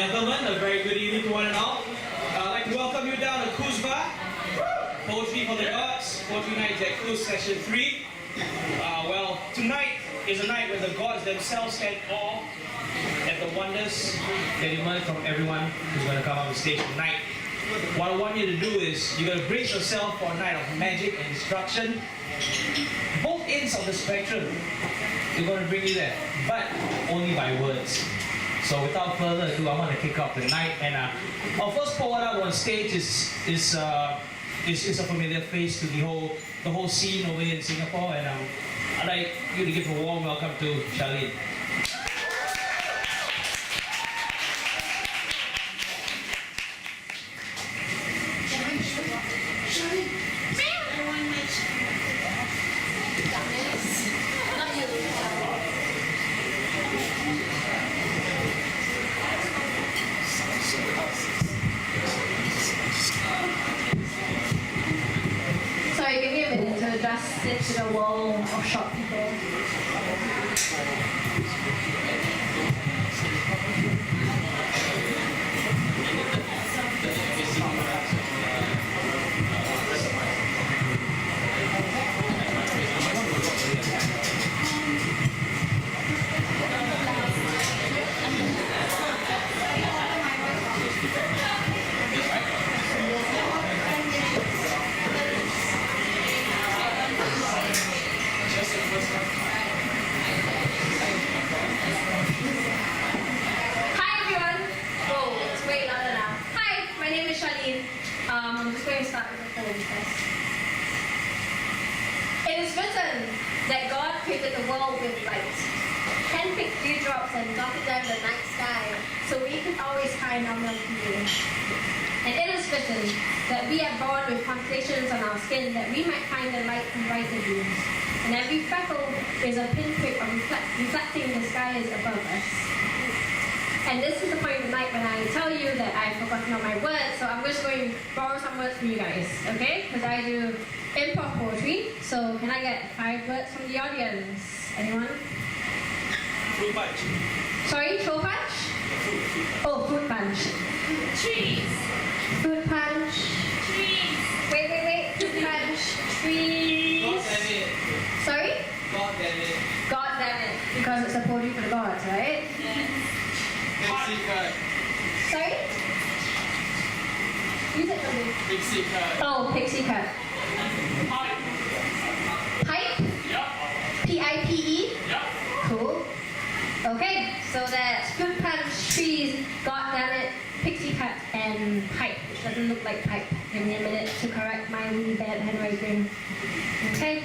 Gentlemen, a very good evening to one and all. I'd like to welcome you down to Kuzba, Poetry for the Gods, Poetry Night at Kuz Session 3. Well, tonight is a night where the gods themselves stand awe at the wonders that emerge from everyone who's going to come on the stage tonight. What I want you to do is, you're going to brace yourself for a night of magic and destruction. Both ends of the spectrum, they're going to bring you there, but only by words. So without further ado, I want to kick off the night. And our first poet out on stage is a familiar face to the whole scene over here in Singapore. And I'd like you to give a warm welcome to Charlene. Sorry, give me a minute to just sit to the wall of short people. I'm just going to start with a poem first. It is written that God created the world with light, handpicked dewdrops and dotted them the night sky, so we could always find our Milky Way. And it is written that we are born with constellations on our skin, that we might find the light from brighter dreams. And every freckle is a pinprick of reflecting the skies above us. And this is the point of the night when I tell you that I've forgotten all my words, so I'm just going to borrow some words from you guys, okay? Because I do improv poetry, so can I get 5 words from the audience? Anyone? Fruit punch. Sorry, throw punch? Oh, fruit punch. Trees. Fruit punch. Trees. Wait. Fruit punch. Trees. God damn it. Sorry? God damn it. God damn it. Because it's a poetry for the gods, right? Yes. Pixie cut. Sorry? You said something. Pixie cut. Oh, pixie cut. Pipe. Pipe? Yep. P-I-P-E? Yep. Cool. Okay, so that's fruit punch, trees, god damn it, pixie cut, and pipe, which doesn't look like pipe. Give me a minute to correct my really bad handwriting. Okay,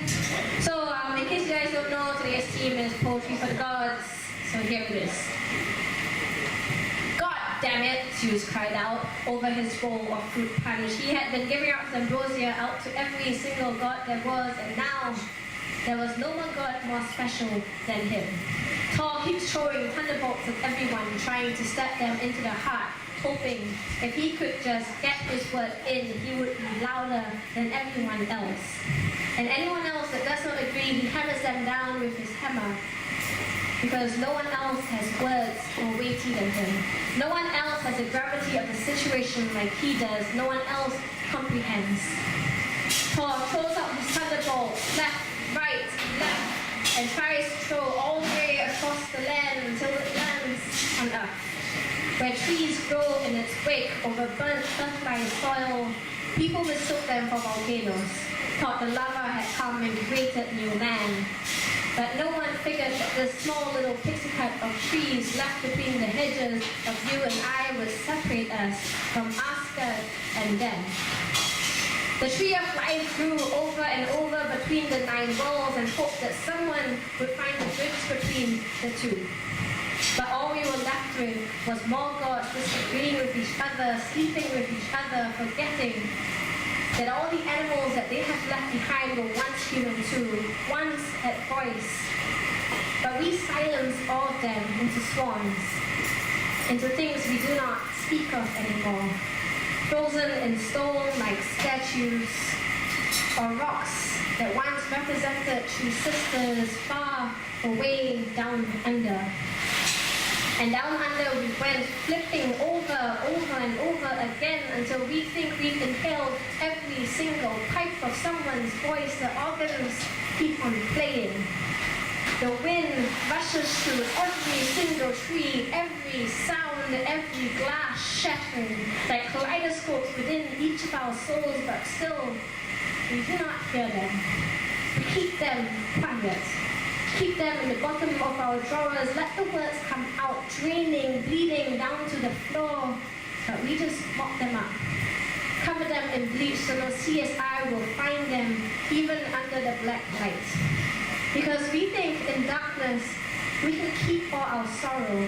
so in case you guys don't know, today's theme is poetry for the gods. So here it is. God damn it, Zeus cried out over his bowl of fruit punch. He had been giving out his ambrosia out to every single god there was, and now there was no one god more special than him. Thor keeps throwing thunderbolts at everyone, trying to step them into the heart, hoping if he could just get his word in, he would be louder than everyone else. And anyone else that does not agree, he hammers them down with his hammer. Because no one else has words more weighty than him. No one else has the gravity of the situation like he does. No one else comprehends. Thor throws out his thunderbolt, left, right, left, and tries to throw all the way across the land until it lands on Earth, where trees grow in its wake over burnt earth-like soil. People mistook them for volcanoes, thought the lava had come and created new land. But no one figured that this small little pixie cut of trees left between the hedges of you and I would separate us from Asgard and them. The tree of life grew over and over between the 9 walls and hoped that someone would find the bridge between the two. But all we were left with was more gods disagreeing with each other, sleeping with each other, forgetting that all the animals that they have left behind were once human too, once had voice. But we silenced all of them into swans, into things we do not speak of anymore, frozen in stone like statues, or rocks that once represented true sisters far away down under. And down under we went, flipping over and over again until we think we've inhaled every single pipe of someone's voice. The organs keep on playing. The wind rushes through every single tree, every sound, every glass shattering, like kaleidoscopes within each of our souls, but still, we do not hear them. We keep them quiet. Keep them in the bottom of our drawers. Let the words come out, draining, bleeding down to the floor. But we just mop them up. Cover them in bleach so no CSI will find them, even under the black light. Because we think in darkness, we can keep all our sorrow,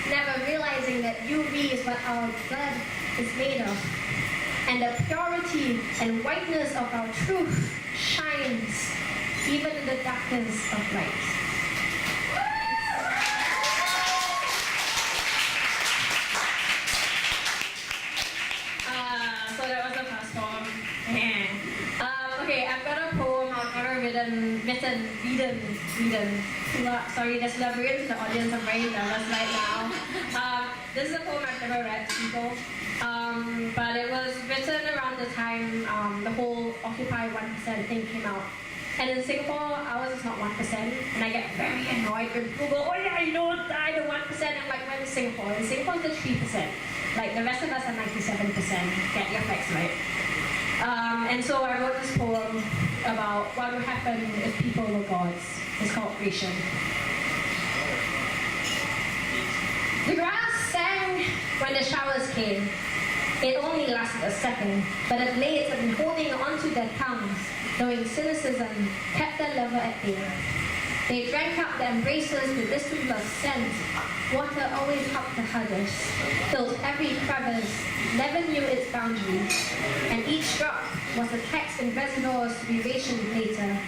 never realizing that UV is what our blood is made of. And the purity and whiteness of our truth shines even in the darkness of light. So that was the first poem. Okay, I've got a poem I've never written. Sorry, there's labyrinth in the audience. I'm very nervous right now. This is a poem I've never read to people. But it was written around the time the whole Occupy 1% thing came out. And in Singapore, ours is not 1%, and I get very annoyed when people go, oh yeah, you know, die the 1%. I'm like, when is Singapore? In Singapore, it's 3%. Like, the rest of us are 97%. Get your facts right. And so I wrote this poem about what would happen if people were gods. It's called Creation. The grass sang when the showers came. It only lasted a second, but the blades had been holding onto their tongues, knowing cynicism kept their lover at bay. They drank up their embraces with distant love scent. Water always helped the huggers, filled every crevice, never knew its boundaries, and each drop was a text in reservoirs to be rationed later.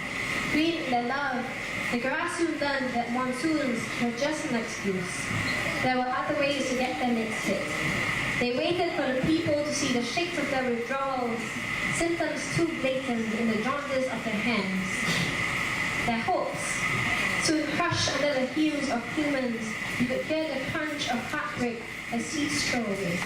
Green in their love, the grass soon learned that monsoons were just an excuse. There were other ways to get their next hit. They waited for the people to see the shapes of their withdrawals, symptoms too blatant in the jaundice of their hands. Their hopes soon crushed under the heels of humans. You could hear the crunch of heartbreak as seeds throw away.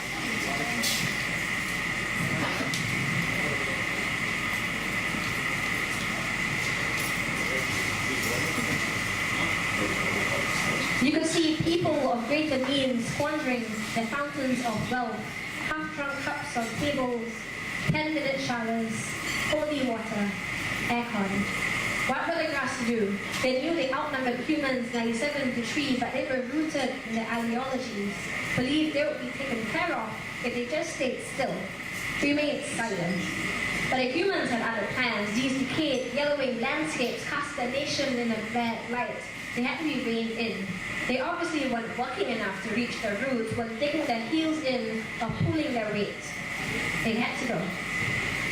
You could see people of greater means squandering their fountains of wealth, half-drunk cups on tables, 10-minute showers, holy water, aircon. What were the grass to do? They knew they outnumbered humans 97-3, but they were rooted in their ideologies, believed they would be taken care of if they just stayed still, remained silent. But the humans had other plans. These decayed, yellowing landscapes cast their nation in a bad light. They had to be reined in. They obviously weren't working enough to reach their roots, were digging their heels in or pulling their weight. They had to go.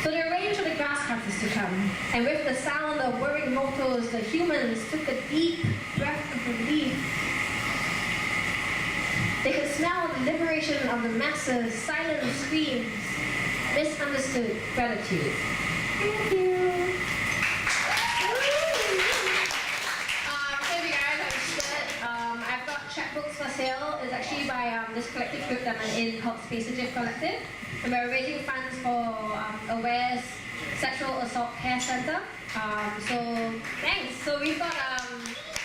So they arranged for the grass cutters to come, and with the sound of whirring motors, the humans took a deep breath of relief. They could smell the liberation of the masses, silent screams, misunderstood gratitude. Thank you. I've got chapbooks for sale. It's actually by this collective group that I'm in called Spaceative Collective. And we're raising funds for Aware's Sexual Assault Care Center. So thanks. So we've got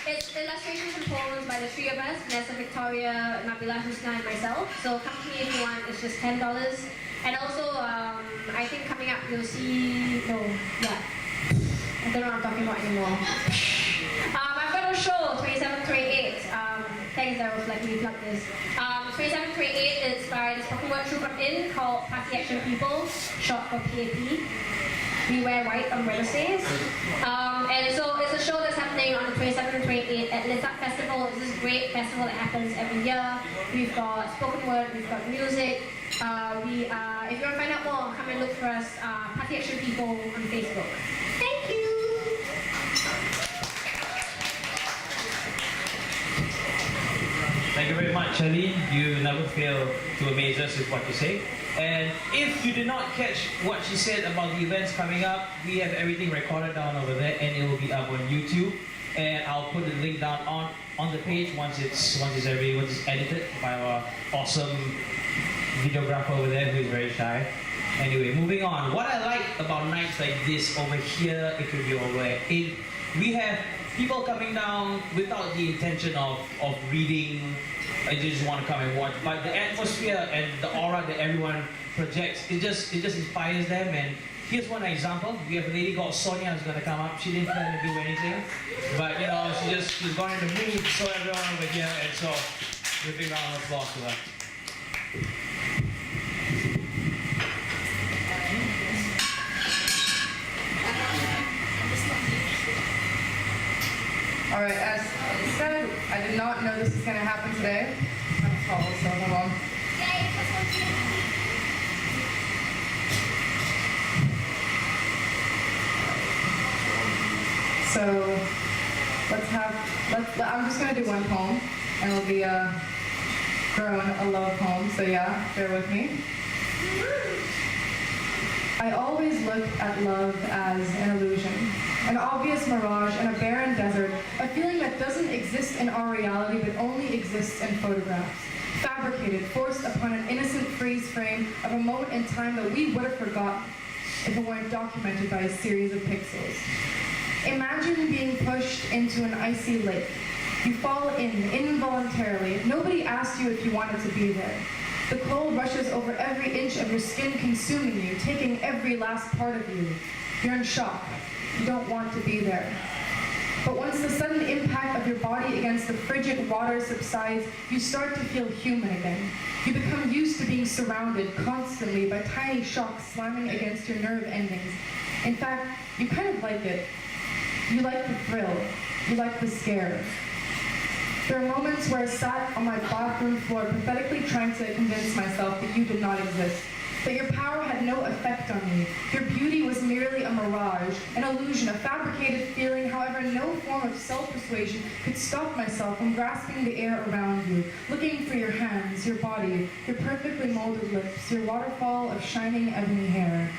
it's illustrations and poems by the three of us, Vanessa, Victoria, Nabila, Husna, and myself. So come to me if you want. It's just $10. And also, I think coming up you'll see. I don't know what I'm talking about anymore. I've got a show, 27, 28. Thanks, Darryl, let me plug this. 27, 28, it's by the spoken word troupe I'm in called Party Action People, short for PAP. We wear white on Wednesdays. And so it's a show that's happening on the 27th and 28th at Lit Up Festival. It's this great festival that happens every year. We've got spoken word, we've got music. If you want to find out more, come and look for us, Party Action People on Facebook. Thank you! Thank you very much, Charlene. You never fail to amaze us with what you say. And if you did not catch what she said about the events coming up, we have everything recorded down over there and it will be up on YouTube. and I'll put the link down on the page once it's edited by our awesome videographer over there who is very shy. Anyway, moving on. What I like about nights like this over here, if you're aware, is we have people coming down without the intention of reading. They just want to come and watch. But the atmosphere and the aura that everyone projects, it just inspires them. And here's one example. We have a lady called Sonja who's going to come up. She didn't plan to do anything, but you know, she's gone in the mood. So everyone over here, and so give a big round of applause to her. All right, as said, I did not know this was going to happen today. I'm tall, so hold on. So I'm just going to do one poem, and it'll be a love poem, so yeah, bear with me. I always look at love as an illusion, an obvious mirage in a barren desert, a feeling that doesn't exist in our reality but only exists in photographs, fabricated, forced upon an innocent freeze frame of a moment in time that we would have forgotten if it weren't documented by a series of pixels. Imagine being pushed into an icy lake. You fall in involuntarily. Nobody asked you if you wanted to be there. The cold rushes over every inch of your skin, consuming you, taking every last part of you. You're in shock. You don't want to be there. But once the sudden impact of your body against the frigid water subsides, you start to feel human again. You become used to being surrounded constantly by tiny shocks slamming against your nerve endings. In fact, you kind of like it. You like the thrill. You like the scare. There are moments where I sat on my bathroom floor pathetically trying to convince myself that you did not exist, that your power had no effect on me. Your beauty was merely a mirage, an illusion, a fabricated feeling. However, no form of self-persuasion could stop myself from grasping the air around you, looking for your hands, your body, your perfectly molded lips, your waterfall of shining ebony hair.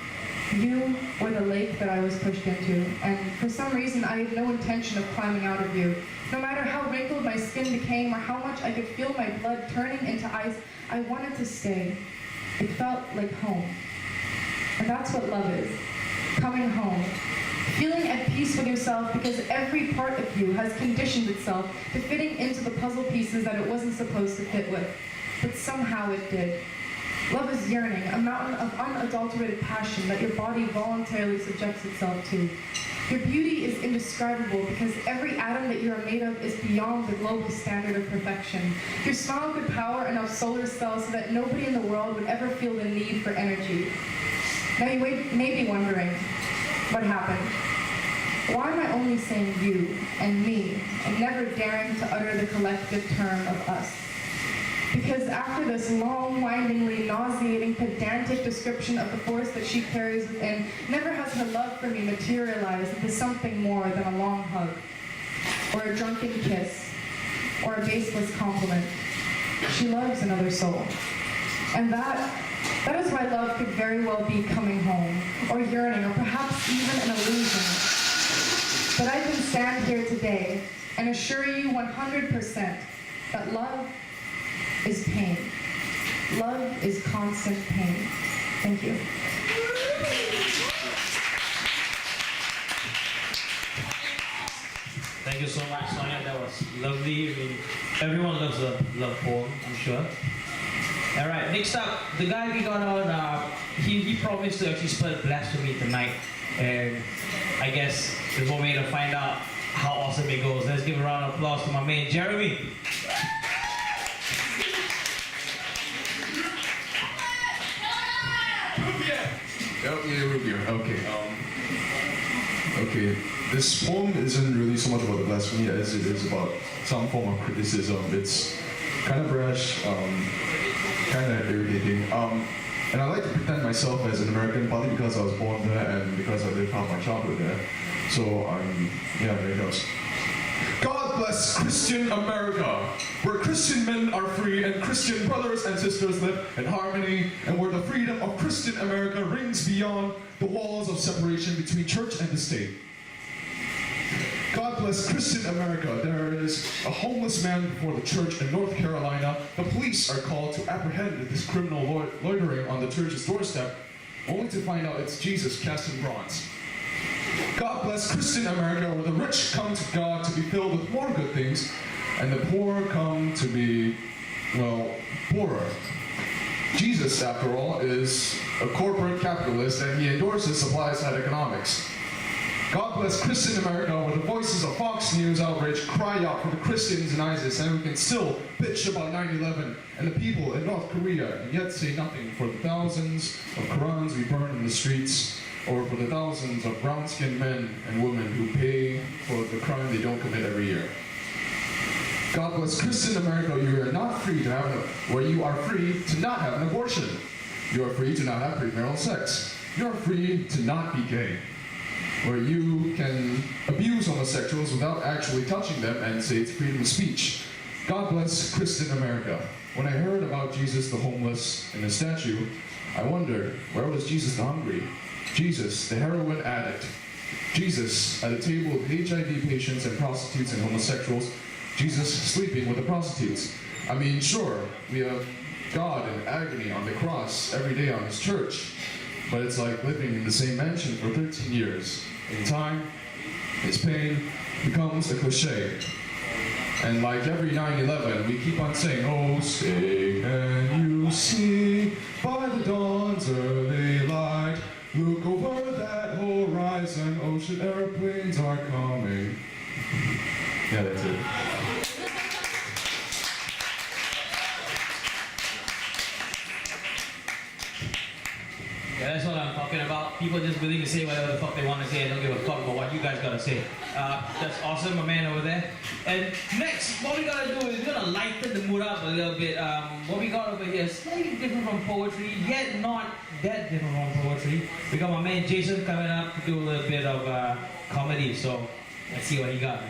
You were the lake that I was pushed into, and for some reason I had no intention of climbing out of you. No matter how wrinkled my skin became or how much I could feel my blood turning into ice, I wanted to stay. It felt like home. And that's what love is. Coming home. Feeling at peace with yourself because every part of you has conditioned itself to fitting into the puzzle pieces that it wasn't supposed to fit with. But somehow it did. Love is yearning, a mountain of unadulterated passion that your body voluntarily subjects itself to. Your beauty is indescribable because every atom that you are made of is beyond the global standard of perfection. Your smile could power enough solar cells so that nobody in the world would ever feel the need for energy. Now you may be wondering, what happened? Why am I only saying you and me and never daring to utter the collective term of us? Because after this long, windingly, nauseating, pedantic description of the force that she carries within, never has her love for me materialized into something more than a long hug, or a drunken kiss, or a baseless compliment. She loves another soul. And that is why love could very well be coming home, or yearning, or perhaps even an illusion. But I can stand here today and assure you 100% that love is pain. Love is constant pain. Thank you. Thank you so much, Sonja. That was lovely. I mean, everyone loves a love poem, I'm sure. All right, next up, the guy we got on, he promised to actually spell blasphemy tonight. And I guess there's one way to find out how awesome it goes. Let's give a round of applause to my man, Jeremy. Yeah, Rubio. Okay. Okay. This poem isn't really so much about the blasphemy as it is about some form of criticism. It's kind of brash, kind of irritating. And I like to pretend myself as an American, partly because I was born there and because I lived half my childhood there. So there it goes. God bless Christian America, where Christian men are free and Christian brothers and sisters live in harmony, and where the freedom of Christian America rings beyond the walls of separation between church and the state. God bless Christian America. There is a homeless man before the church in North Carolina. The police are called to apprehend this criminal loitering on the church's doorstep, only to find out it's Jesus cast in bronze. God bless Christian America, where the rich come to God to be filled with more good things, and the poor come to be, well, poorer. Jesus, after all, is a corporate capitalist, and he endorses supply-side economics. God bless Christian America, where the voices of Fox News outrage cry out for the Christians in ISIS, and we can still bitch about 9/11 and the people in North Korea, and yet say nothing for the thousands of Qurans we burn in the streets, or for the thousands of brown-skinned men and women who pay for the crime they don't commit every year. God bless Christian America, you are not free to have where you are free to not have an abortion. You are free to not have premarital sex. You are free to not be gay, where you can abuse homosexuals without actually touching them and say it's freedom of speech. God bless Christian America. When I heard about Jesus the homeless in the statue, I wondered, where was Jesus the hungry? Jesus, the heroin addict. Jesus, at a table with HIV patients and prostitutes and homosexuals. Jesus sleeping with the prostitutes. I mean, sure, we have God in agony on the cross every day on his church, but it's like living in the same mansion for 13 years. In time, his pain becomes a cliche. And like every 9/11, we keep on saying, oh, stay and you see by the dawn's early light, look over that horizon, ocean airplanes are coming. Yeah, that's it. Yeah, that's what I'm talking about. People just willing to say whatever the fuck they want to say and don't give a fuck about what you guys gotta say. That's awesome, my man over there. And next, what we gotta do is we're gonna lighten the mood up a little bit. What we got over here is slightly different from poetry, yet not that different from poetry. We got my man Jason coming up to do a little bit of comedy, so let's see what he got.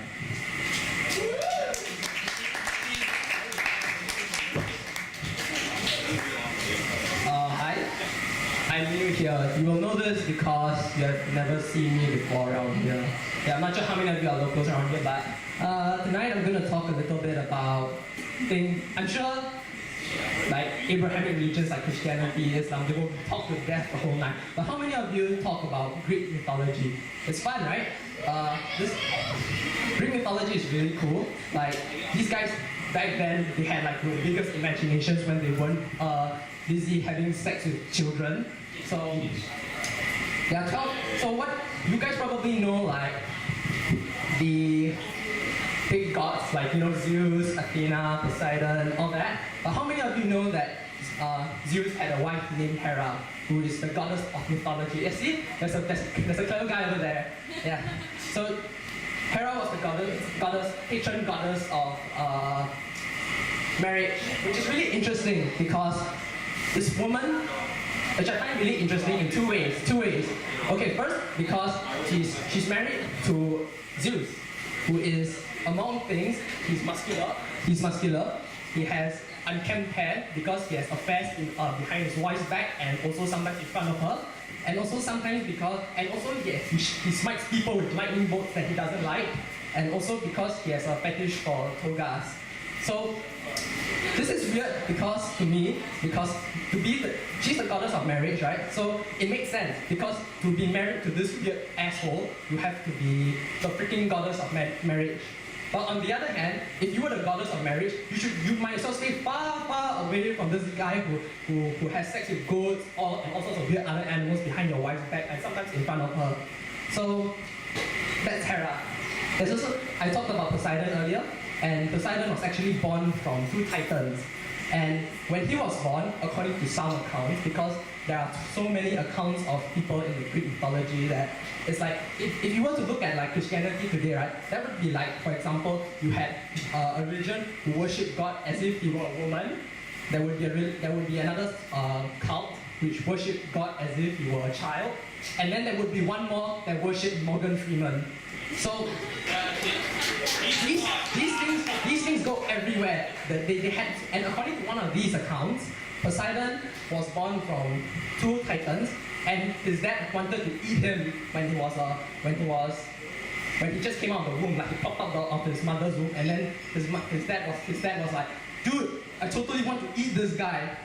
Hi, I'm new here. You will know this because you have never seen me before around here. Yeah, I'm not sure how many of you are locals around here, but tonight I'm going to talk a little bit about things. I'm sure like Abrahamic religions like Christianity, Islam, they will talk to death the whole night. But how many of you talk about Greek mythology? It's fun, right? This Greek mythology is really cool. Like these guys back then, they had like the biggest imaginations when they weren't busy having sex with children. So yeah, so what you guys probably know, like the big gods like Zeus, Athena, Poseidon, all that. But how many of you know that Zeus had a wife named Hera, who is the goddess of mythology? You see, there's a clever guy over there. Yeah. So Hera was the patron goddess of marriage, which is really interesting because this woman, which I find really interesting in two ways. Okay, first because she's married to Zeus, who is, among things, he's muscular. He has unkempt hair because he has affairs behind his wife's back and also sometimes in front of her. And also sometimes he smites people with lightning bolts that he doesn't like. And also because he has a fetish for togas. So this is weird because to me, she's the goddess of marriage, right? So it makes sense because to be married to this weird asshole, you have to be the freaking goddess of marriage. But on the other hand, if you were the goddess of marriage, you might as well stay far, far away from this guy who has sex with goats and all sorts of weird other animals behind your wife's back and sometimes in front of her. So that's Hera. There's also, I talked about Poseidon earlier, and Poseidon was actually born from two titans. And when he was born, according to some accounts, because there are so many accounts of people in the Greek mythology that it's like, if you were to look at like Christianity today, right, that would be like, for example, you had a religion who worshipped God as if he were a woman. There would be another cult which worshipped God as if he were a child. And then there would be one more that worshipped Morgan Freeman. So these things go everywhere. They had, and according to one of these accounts, Poseidon was born from two titans, and his dad wanted to eat him when he was when he just came out of the womb, like he popped out of his mother's womb, and then his dad was like, dude, I totally want to eat this guy.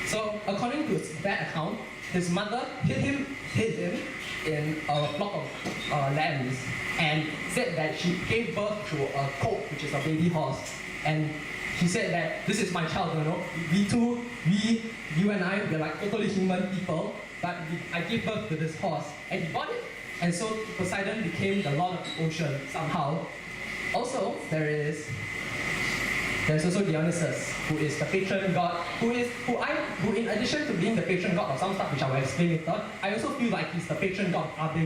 So according to that account, his mother hid him in a flock of lambs, and said that she gave birth to a colt, which is a baby horse, and she said that this is my child, you know. You and I, we're like totally human people, but I gave birth to this horse, and he bought it, and so Poseidon became the lord of the ocean somehow. Also, there's also Dionysus, who is the patron god, who in addition to being the patron god of some stuff which I will explain later, I also feel like he's the patron god of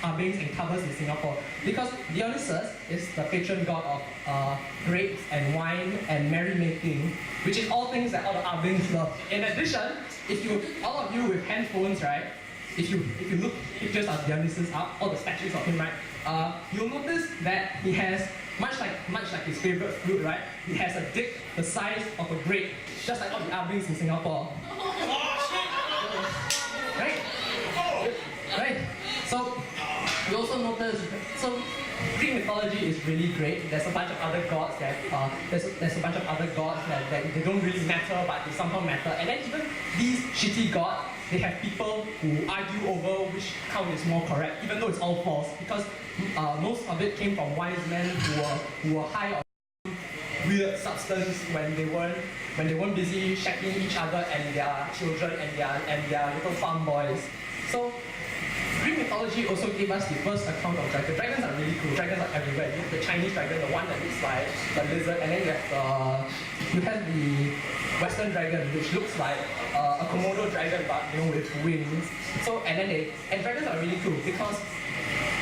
Arbings and covers in Singapore, because Dionysus is the patron god of grapes and wine and merrymaking, which is all things that all the Arbings love. In addition, all of you with handphones, right? If you look pictures of Dionysus up, all the statues of him, right? You'll notice that he has much like his favorite fruit, right? He has a dick the size of a grape, just like all the Arbings in Singapore. Right? Right? So you also notice, so Greek mythology is really great. There's a bunch of other gods that that they don't really matter, but they somehow matter. And then even these shitty gods, they have people who argue over which count is more correct, even though it's all false, because most of it came from wise men who were high on weird substance when they weren't busy shacking each other and their children and their little farm boys. So Greek mythology also gave us the first account of dragons. Dragons are really cool. Dragons are everywhere. You have the Chinese dragon, the one that looks like a lizard, and then you have the Western dragon, which looks like a Komodo dragon, but with wings. So and dragons are really cool because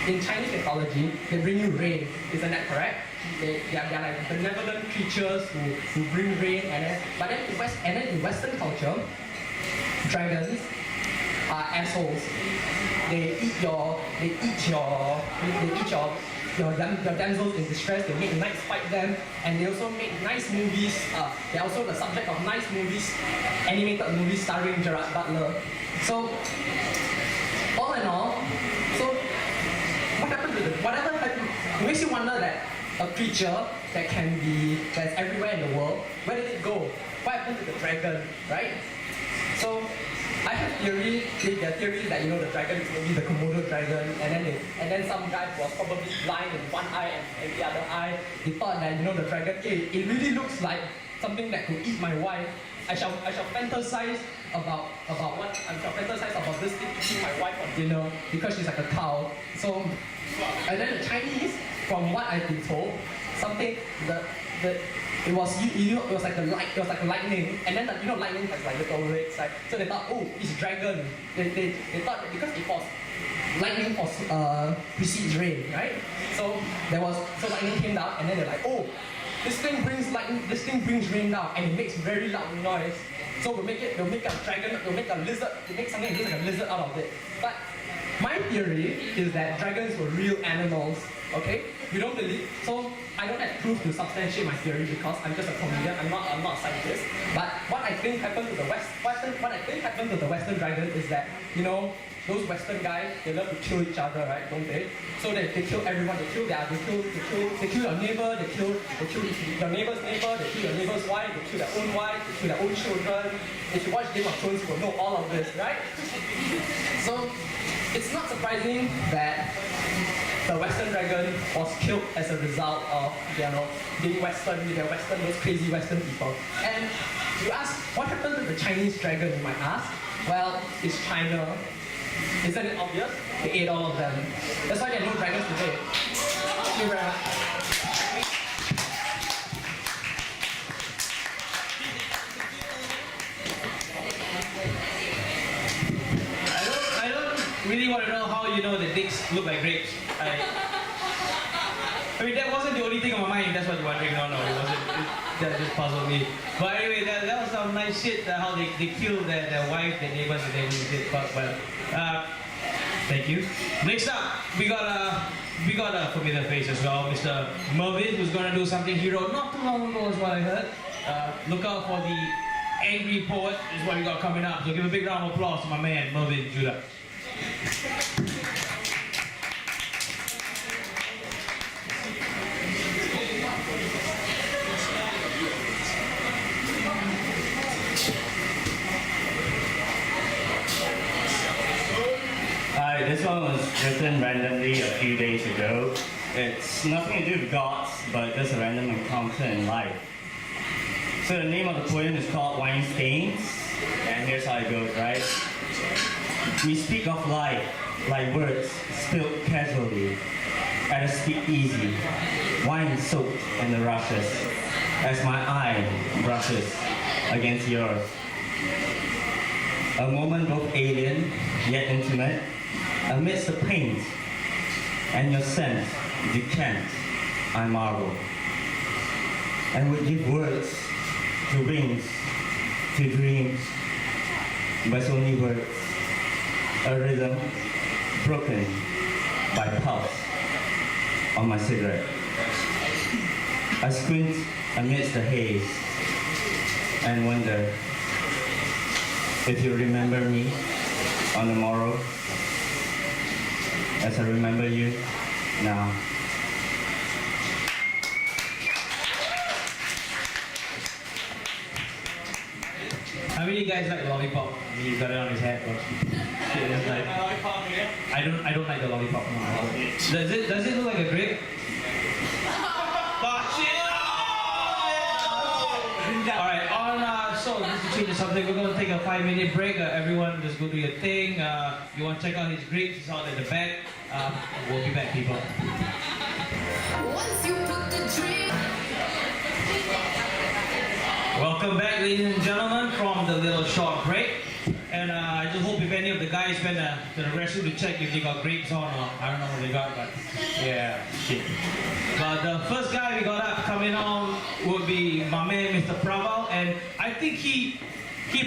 in Chinese mythology they bring you rain. Isn't that correct? They're like benevolent creatures who bring rain, but then in Western culture, dragons are assholes. They eat your damsels in distress. They make knights fight them, and they also make nice movies. They're also the subject of nice movies, animated movies starring Gerard Butler. So, all in all, so whatever happened, it makes you wonder that a creature that's everywhere in the world, where did it go? What happened to the dragon, right? So I have theory that the dragon is maybe the Komodo dragon, and then some guy who was probably blind in one eye and the other eye, he thought that the dragon, it really looks like something that could eat my wife. I shall fantasize about this thing eating my wife for dinner because she's like a cow. So and then the Chinese, from what I've been told, it was like a lightning, and then lightning has like little legs, right? So they thought, oh, it's dragon. They thought that because it was lightning precedes rain, right? So lightning came down, and then they're like, oh, this thing brings rain down, and it makes very loud noise. So they'll make a dragon, they'll make a lizard, they make something that looks like a lizard out of it. But my theory is that dragons were real animals. Okay, you don't believe? So I don't have proof to substantiate my theory because I'm just a comedian. I'm not a scientist. But what I think happened to the Western dragon is that those Western guys, they love to kill each other, right? Don't they? So they kill everyone. They kill your neighbor. They kill your neighbor's neighbor. They kill your neighbor's wife. They kill their own wife. They kill their own children. If you watch Game of Thrones, you will know all of this, right? So it's not surprising that the Western dragon was killed as a result of being Western, those crazy Western people. And you ask, what happened to the Chinese dragon, you might ask? Well, it's China. Isn't it obvious? They ate all of them. That's why there are no dragons today. Thank you very much. I don't really want to know how the dicks look like grapes. I mean, that wasn't the only thing on my mind, that's what you're wondering. No, it wasn't. That just puzzled me. But anyway, that was some nice shit, how they killed their wife, their neighbors, and then they did fuck well. Thank you. Next up, we got a familiar face as well, Mr. Mervin, who's gonna do something he wrote not too long ago is what I heard. Look out for the angry poet is what we got coming up. So give a big round of applause to my man, Mervin Judah. written randomly a few days ago. It's nothing to do with gods, but just a random encounter in life. So the name of the poem is called Wine Stains, and here's how it goes, right? We speak of life like words spilled casually at a speakeasy, wine soaked in the rushes, as my eye brushes against yours. A moment both alien yet intimate, amidst the paint and your scent decant, I marvel, and would give words to wings, to dreams, but only words, a rhythm broken by pulse on my cigarette. I squint amidst the haze and wonder if you remember me on the morrow as I remember you now. How many guys like lollipop? I mean, he's got it on his head, but it's like, I don't like the lollipop. No. Does it look like a grape? Alright, so just to change the subject, we're going to take a 5-minute break. Everyone just go do your thing. You want to check out his grapes, he's out at the back. We'll be back, people. Once you put the dream. Welcome back, ladies and gentlemen, from the little short break. And I just hope if any of the guys went to the restroom to check if they got grapes on, or I don't know what they got, but yeah, shit. But the first guy we got up coming on would be my man, Mr. Praval, and I think he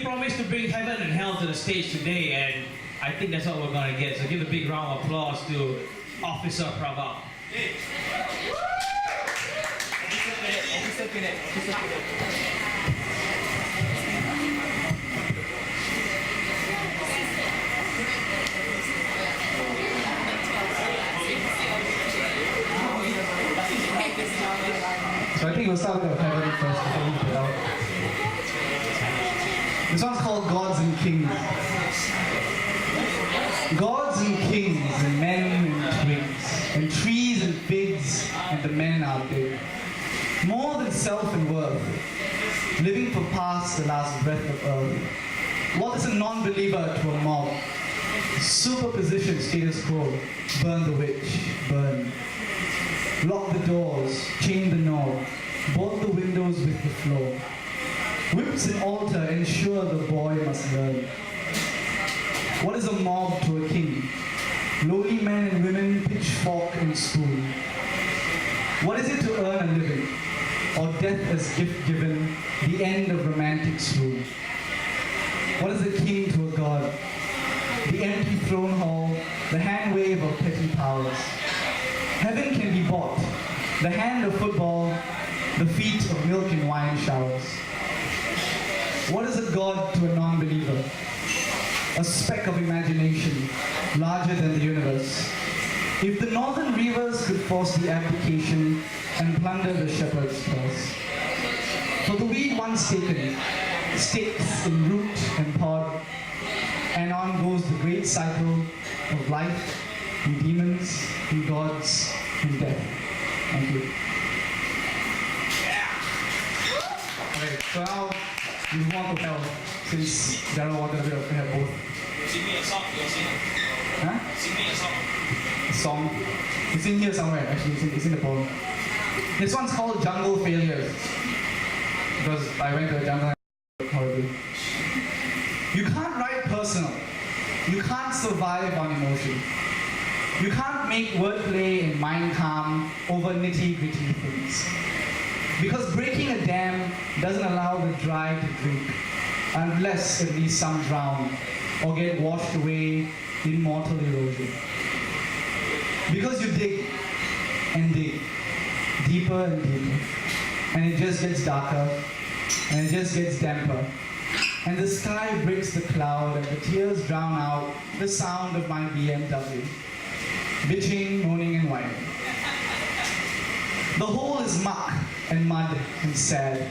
promised to bring heaven and hell to the stage today, and I think that's what we're gonna get. So give a big round of applause to Officer Praval. So I think we'll start with the heaven first before we put it out. This one's called Gods and Kings. Gods and kings and men and twigs and trees and figs and the men are big. More than self and worth, living for past the last breath of earth. What is a non-believer to a mob? Superposition status quo, burn the witch, burn. Lock the doors, chain the knob, board the windows with the floor. Whips and altar ensure the boy must learn. What is a mob to a king? Lowly men and women, pitchfork and spoon. What is it to earn a living? Or death as gift given, the end of romantic swoon? What is a king to a god? The empty throne hall, the hand wave of petty powers. Heaven can be bought, the hand of football, the feet of milk and wine showers. What is a god to a non-believer? A speck of imagination, larger than the universe. If the northern rivers could force the abdication and plunder the shepherd's purse. For the weed once taken, stakes in root and pod, and on goes the great cycle of life and demons and gods and death. Thank you. Okay, so now we move on to hell, since Darryl wanted a bit of hell both. Sing me a song, you'll sing it. Huh? Sing me a song. A song. It's in here somewhere, actually, it's in the poem. This one's called Jungle Failures. Because I went to the jungle and horribly. You can't write personal. You can't survive on emotion. You can't make wordplay and mind calm over nitty-gritty things. Because breaking a dam doesn't allow the dry to drink, unless at least some drown or get washed away in mortal erosion. Because you dig and dig, deeper and deeper, and it just gets darker, and it just gets damper, and the sky breaks the cloud, and the tears drown out the sound of my BMW, bitching, moaning, and whining. The hole is muck and mud and sad.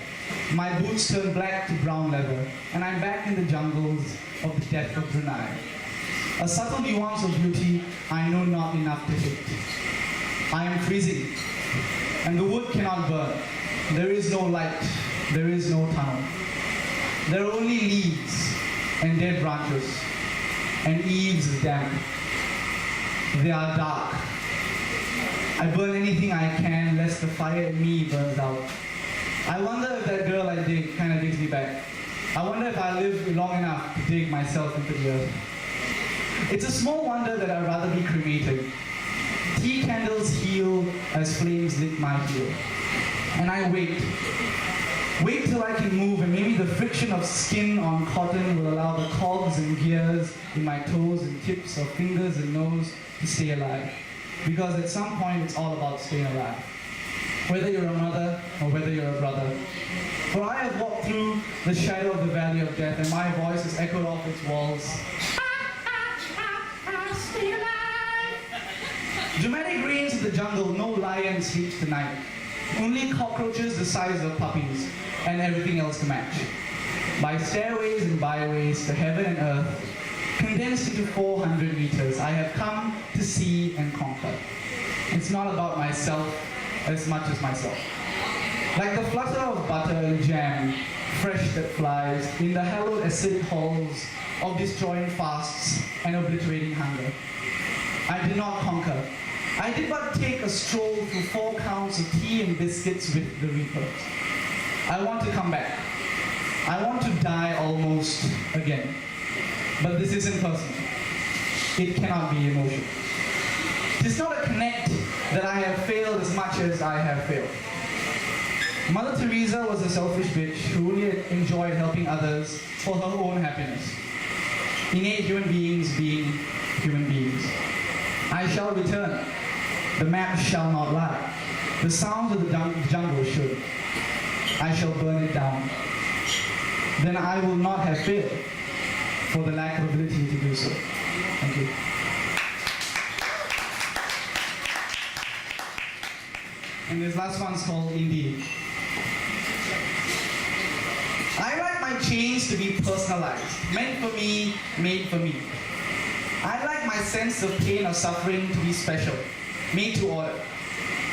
My boots turn black to brown leather, and I'm back in the jungles of the death of Brunei. A subtle nuance of beauty I know not enough to hit. I am freezing, and the wood cannot burn. There is no light, there is no tunnel. There are only leaves and dead branches, and eaves is damp. They are dark. I burn anything I can lest the fire in me burns out. I wonder if that girl I dig kind of digs me back. I wonder if I live long enough to dig myself into the earth. It's a small wonder that I'd rather be cremated. Tea candles heal as flames lick my heel. And I wait. Wait till I can move, and maybe the friction of skin on cotton will allow the cogs and gears in my toes and tips of fingers and nose to stay alive. Because at some point it's all about staying alive. Whether you're a mother or whether you're a brother. For I have walked through the shadow of the valley of death, and my voice has echoed off its walls. Dramatic rains of the jungle, no lion sleeps tonight. Only cockroaches the size of puppies, and everything else to match. By stairways and byways to heaven and earth, condensed into 400 meters, I have come to see and conquer. It's not about myself as much as myself. Like the flutter of butter and jam, fresh that flies, in the hallowed acidic halls of destroying fasts and obliterating hunger. I did not conquer. I did but take a stroll through 4 counts of tea and biscuits with the reapers. I want to come back. I want to die almost again. But this isn't personal. It cannot be emotional. It's not a connect that I have failed as much as I have failed. Mother Teresa was a selfish bitch who only enjoyed helping others for her own happiness. Innate human beings being human beings. I shall return. The map shall not lie. The sounds of the jungle should. I shall burn it down. Then I will not have failed for the lack of ability to do so. Thank you. And this last one's called Indeed. I like my chains to be personalized, meant for me, made for me. I like my sense of pain or suffering to be special, made to order.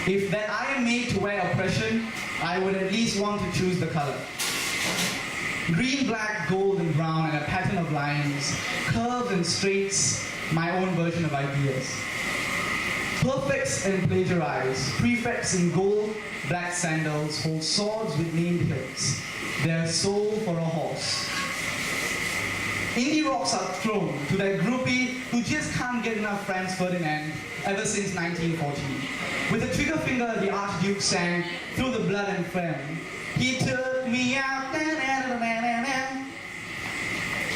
If that I am made to wear oppression, I would at least want to choose the color. Green, black, gold, and brown, and a pattern of lines, curves and straights, my own version of ideas. Perfects and plagiarize, prefects in gold, black sandals, hold swords with named hilts, their soul for a horse. Indie rocks are thrown to that groupie who just can't get enough Franz Ferdinand ever since 1914. With a trigger finger, the Archduke sang, through the blood and phlegm, he took me out.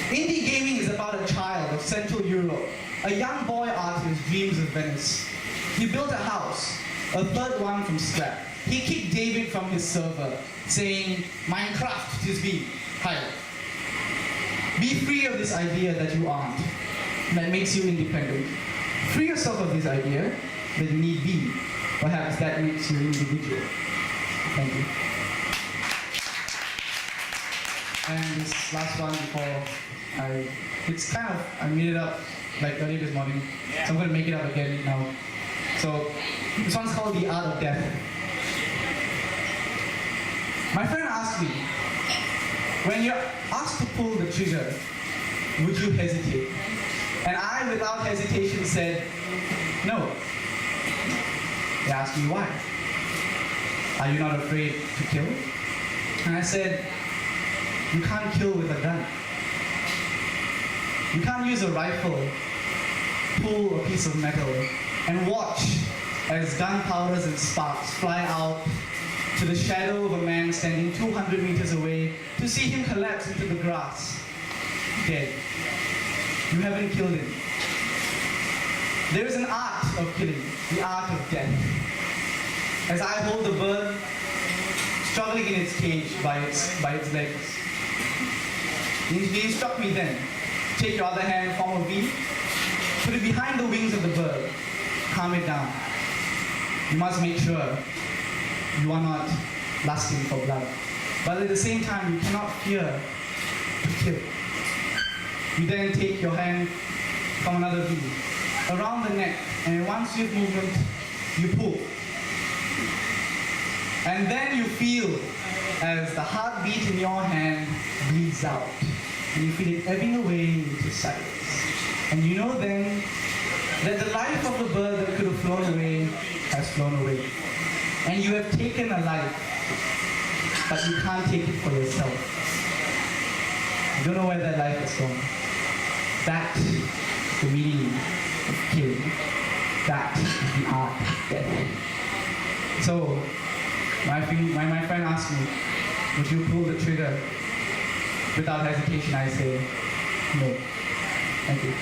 Indie gaming is about a child of Central Europe, a young boy artist dreams of Venice. He built a house, a third one from scrap. He kicked David from his server, saying, Minecraft just be higher. Be free of this idea that you aren't, that makes you independent. Free yourself of this idea that you need be. Perhaps that makes you individual. Thank you. And this last one before I made it up like earlier this morning, so I'm going to make it up again now. So this one's called The Art of Death. My friend asked me, when you're asked to pull the trigger, would you hesitate? And I, without hesitation, said, no. They asked me why. Are you not afraid to kill? And I said, you can't kill with a gun. You can't use a rifle, pull a piece of metal, and watch as gunpowders and sparks fly out to the shadow of a man standing 200 meters away to see him collapse into the grass, dead. You haven't killed him. There is an art of killing, the art of death. As I hold the bird struggling in its cage by its legs. He struck me then. Take your other hand, form a V, put it behind the wings of the bird, calm it down. You must make sure you are not lusting for blood. But at the same time, you cannot fear to kill. You then take your hand, from another view, around the neck, and in one swift movement, you pull. And then you feel as the heartbeat in your hand bleeds out, and you feel it ebbing away into silence. And you know then that the life of the bird that could have flown away has flown away. And you have taken a life, but you can't take it for yourself. You don't know where that life is gone. That is the meaning of killing. That is the art of death. So, my friend asked me, would you pull the trigger? Without hesitation, I say, no. Thank you.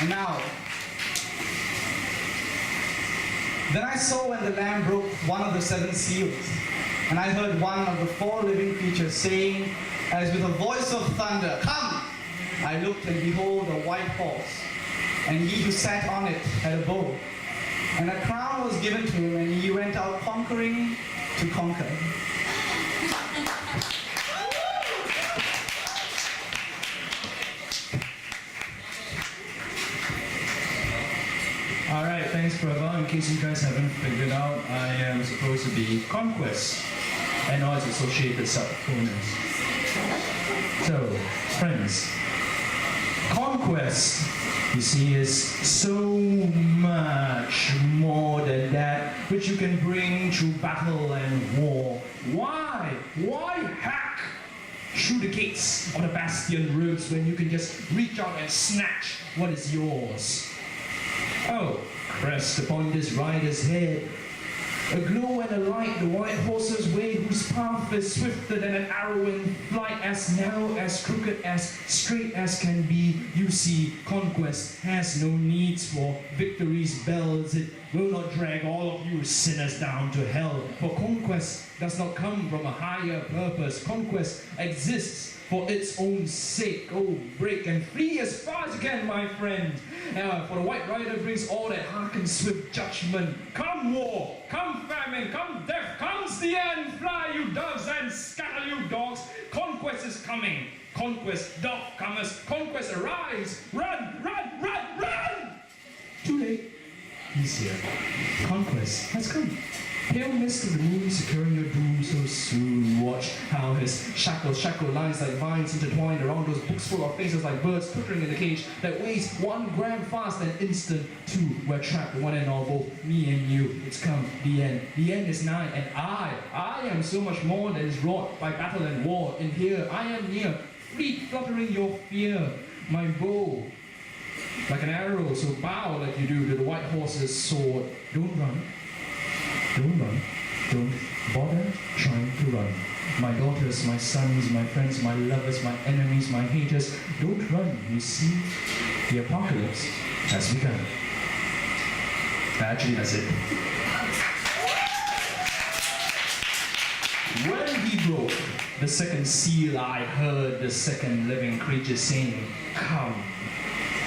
And now, then I saw when the Lamb broke one of the 7 seals, and I heard one of the 4 living creatures saying, as with a voice of thunder, "Come!" I looked, and behold, a white horse, and he who sat on it had a bow, and a crown was given to him, and he went out conquering to conquer. Alright, thanks Praval. In case you guys haven't figured out, I am supposed to be Conquest and all its associated subcomponents. So, friends, Conquest, you see, is so much more than that which you can bring through battle and war. Why? Why hack through the gates of the bastion roads when you can just reach out and snatch what is yours? Oh, crest upon this rider's head, a glow and a light, the white horse's way, whose path is swifter than an arrow in flight, as narrow, as crooked, as straight as can be. You see, Conquest has no needs for victory's bells. It will not drag all of you sinners down to hell, for Conquest does not come from a higher purpose. Conquest exists for its own sake. Oh, break and flee as far as you can, my friend. For the White Rider brings all that hearkens swift judgment. Come war, come famine, come death, comes the end. Fly, you doves, and scatter, you dogs. Conquest is coming. Conquest doth cometh. Conquest arise. Run, run, run, run! Too late. He's here. Conquest has come. Pale mist of the moon securing your doom so soon. Watch how his shackle lines like vines intertwined around those books full of faces like birds twittering in the cage that weighs 1 gram fast and instant. 2, we're trapped, one and all, both me and you. It's come, the end. The end is nigh, and I am so much more than is wrought by battle and war. In here, I am near, fleet fluttering your fear. My bow, like an arrow, so bow like you do to the white horse's sword. Don't run. Don't run. Don't bother trying to run. My daughters, my sons, my friends, my lovers, my enemies, my haters, don't run. You see, the apocalypse has begun. Actually, that's it. When he broke the 2nd seal, I heard the 2nd living creature saying, "Come."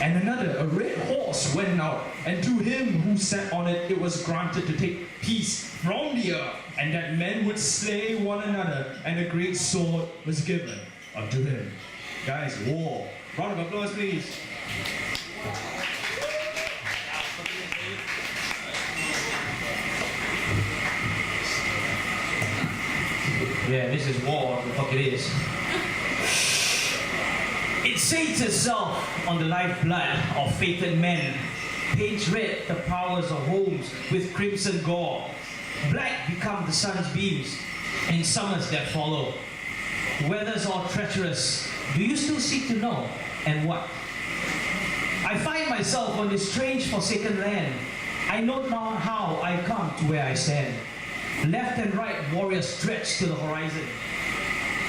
And another, a red horse, went out, and to him who sat on it, it was granted to take peace from the earth, and that men would slay one another, and a great sword was given unto him. Guys, war. Round of applause, please. Yeah, this is war, the fuck it is. It sates itself on the lifeblood of fated men, paints red the powers of homes with crimson gore. Black become the sun's beams in summers that follow. Weathers all treacherous, do you still seek to know, and what? I find myself on this strange forsaken land. I know not how I come to where I stand. Left and right warriors stretch to the horizon.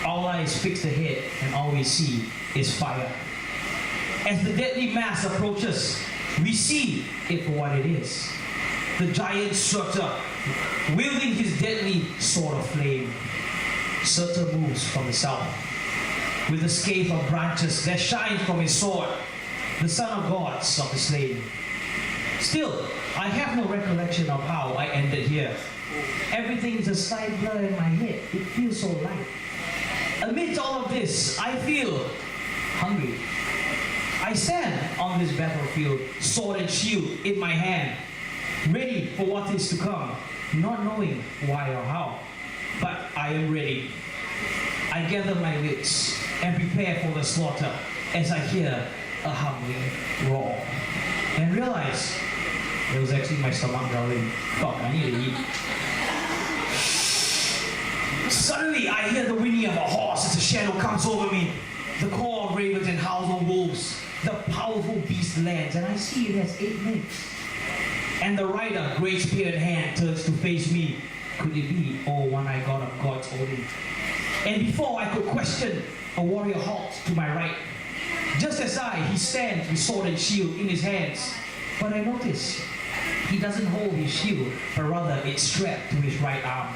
All eyes fixed ahead, and all we see is fire. As the deadly mass approaches, we see it for what it is. The giant Surtur, wielding his deadly sword of flame. Surtur moves from the south, with a scathe of branches that shines from his sword, the son of gods of the slain. Still, I have no recollection of how I ended here. Everything is a slight blur in my head. It feels so light. Amidst all of this, I feel hungry. I stand on this battlefield, sword and shield in my hand, ready for what is to come, not knowing why or how, but I am ready. I gather my wits and prepare for the slaughter as I hear a humbling roar and realize it was actually my stomach growling. Fuck, I need to eat. Suddenly, I hear the whinny of a horse as a shadow comes over me. The call of ravens and howls of wolves. The powerful beast lands, and I see it has 8 legs. And the rider, great spear in hand, turns to face me. Could it be, oh, one-eyed god of gods holding? And before I could question, a warrior halts to my right. Just as he stands with sword and shield in his hands. But I notice he doesn't hold his shield, but rather it's strapped to his right arm.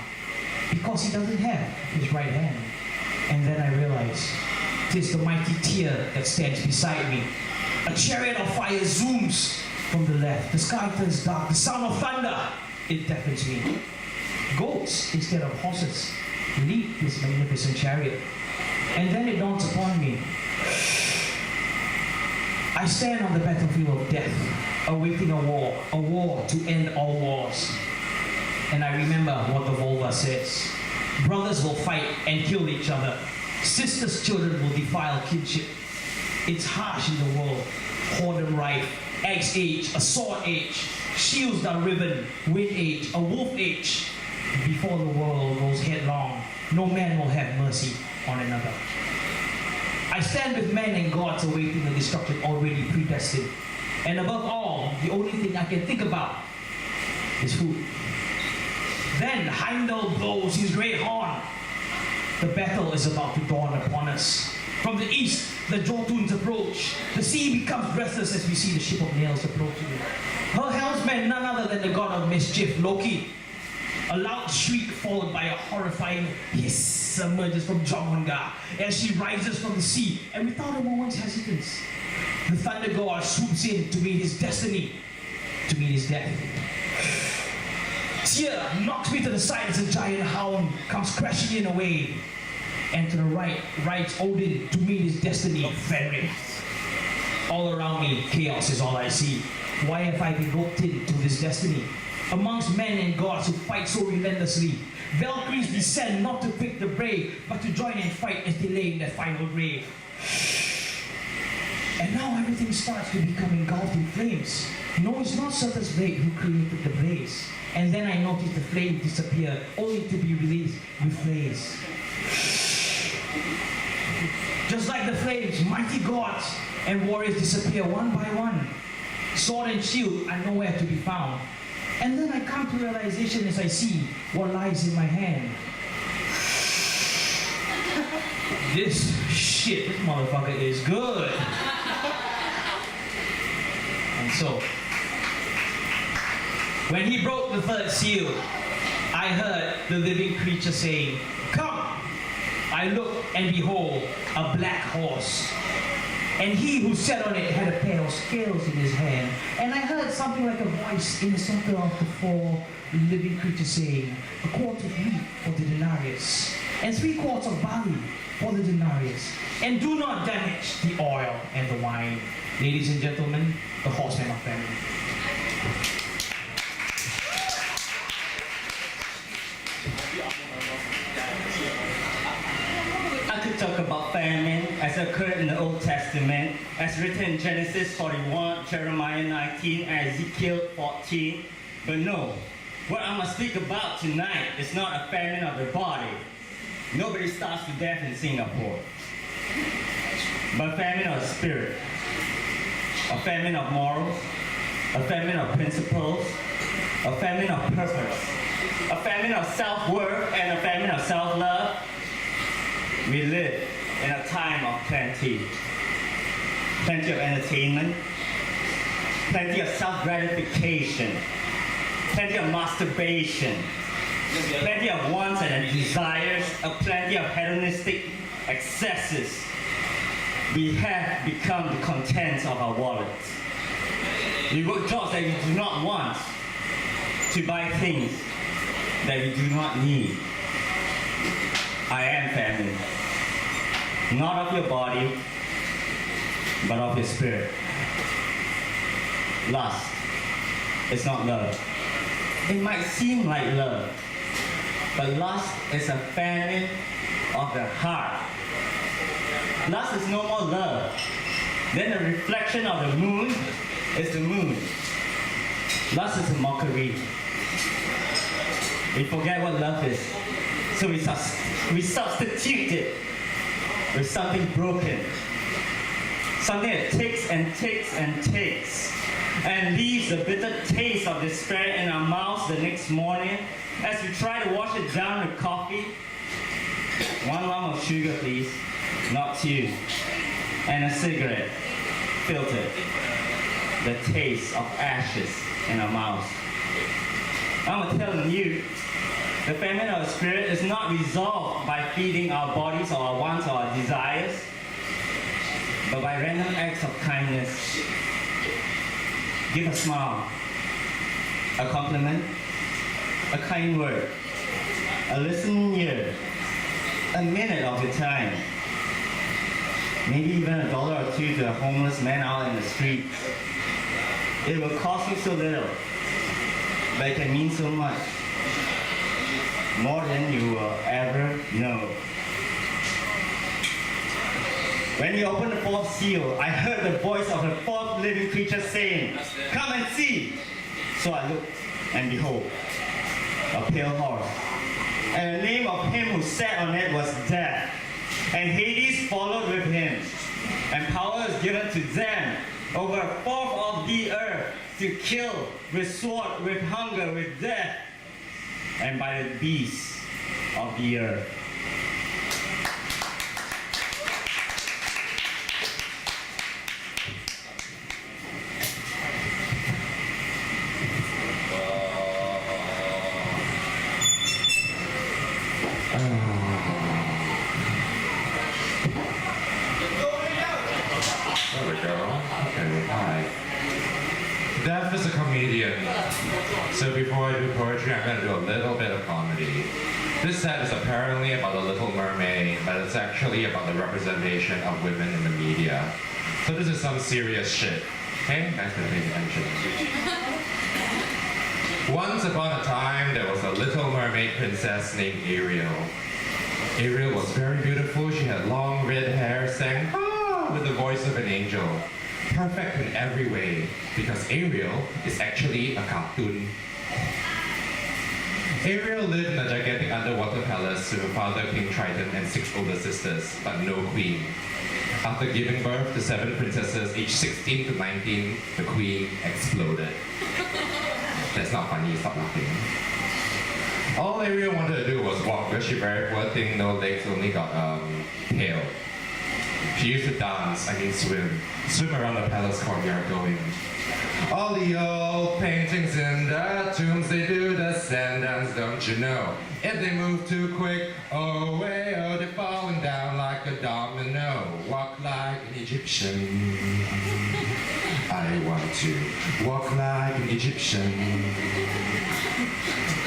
Because he doesn't have his right hand. And then I realize, 'tis the mighty Tyr that stands beside me. A chariot of fire zooms from the left. The sky turns dark. The sound of thunder, it deafens me. Goats, instead of horses, lead this magnificent chariot. And then it dawns upon me. I stand on the battlefield of death, awaiting a war to end all wars. And I remember what the Volva says. Brothers will fight and kill each other. Sisters' children will defile kinship. It's harsh in the world. Whoredom rife, axe age, a sword age, shields are riven, wind age, a wolf age. Before the world goes headlong, no man will have mercy on another. I stand with men and gods awaiting the destruction already predestined. And above all, the only thing I can think about is food. Then Heimdall blows his great horn. The battle is about to dawn upon us. From the east, the Jotuns approach. The sea becomes breathless as we see the ship of nails approaching. Her helmsman, none other than the god of mischief, Loki. A loud shriek followed by a horrifying hiss emerges from Jormungandr as she rises from the sea, and without a moment's hesitance, the thunder god swoops in to meet his destiny, to meet his death. Tyr knocks me to the side as a giant hound comes crashing in a wave. And to the right, rides Odin to meet his destiny, Fenrir. All around me, chaos is all I see. Why have I been roped into this destiny? Amongst men and gods who fight so relentlessly, Valkyries descend not to pick the brave, but to join and fight as they lay in their final grave. And now everything starts to become engulfed in flames. No, it's not Surtur's blade who created the blaze. And then I noticed the flame disappear, only to be released with flames. Just like the flames, mighty gods and warriors disappear one by one. Sword and shield are nowhere to be found. And then I come to realization as I see what lies in my hand. This motherfucker is good. And so, when he broke the third seal, I heard the living creature saying, "Come!" I looked and behold a black horse. And he who sat on it had a pair of scales in his hand. And I heard something like a voice in the center of the 4 living creatures saying, "A quart of wheat for the denarius, and 3 quarts of barley for the denarius. And do not damage the oil and the wine." Ladies and gentlemen, the horsemen of family. I could talk about famine as occurred in the Old Testament, as written in Genesis 41, Jeremiah 19, and Ezekiel 14. But no, what I'm going to speak about tonight is not a famine of the body. Nobody starves to death in Singapore. But famine of the spirit. A famine of morals, a famine of principles, a famine of purpose, a famine of self-worth, and a famine of self-love. We live in a time of plenty. Plenty of entertainment, plenty of self-gratification, plenty of masturbation, plenty of wants and desires, plenty of hedonistic excesses. We have become the contents of our wallets. We work jobs that we do not want to buy things that we do not need. I am famine. not of your body, but of your spirit. Lust is not love. It might seem like love, but lust is a famine of the heart. Lust is no more love. Then the reflection of the moon is the moon. Lust is a mockery. We forget what love is, so we substitute it with something broken. Something that takes and takes and takes, and leaves a bitter taste of despair in our mouths the next morning as we try to wash it down with coffee. 1 lump of sugar, please, not 2. And a cigarette, filtered. The taste of ashes in our mouths. I'm telling you, the famine of the spirit is not resolved by feeding our bodies or our wants or our desires, but by random acts of kindness. Give a smile, a compliment, a kind word, a listening ear, a minute of your time, maybe even $1 or $2 to a homeless man out in the street. It will cost you so little, but it can mean so much, more than you will ever know. When you opened the 4th seal, I heard the voice of the 4th living creature saying, "Come and see." So I looked, and behold, a pale horse. And the name of him who sat on it was Death. And Hades followed with him. And power is given to them over 1/4 of the earth to kill with sword, with hunger, with death, and by the beasts of the earth. There we go. Okay, hi. Death is a comedian. So before I do poetry, I'm going to do a little bit of comedy. This set is apparently about the Little Mermaid, but it's actually about the representation of women in the media. So this is some serious shit. Okay? Thanks for paying attention. Once upon a time, there was a Little Mermaid princess named Ariel. Ariel was very beautiful. She had long red hair, sang with the voice of an angel. Perfect in every way, because Ariel is actually a cartoon. Ariel lived in a gigantic underwater palace with her father, King Triton, and 6 older sisters, but no queen. After giving birth to 7 princesses, aged 16 to 19, the queen exploded. That's not funny, stop laughing. All Ariel wanted to do was walk, because she very poor thing, no legs, only got tail. She used to dance, swim around the palace courtyard going, all the old paintings in the tombs, they do the sand dance, don't you know? If they move too quick, oh way, oh, they're falling down like a domino. Walk like an Egyptian. I want to walk like an Egyptian.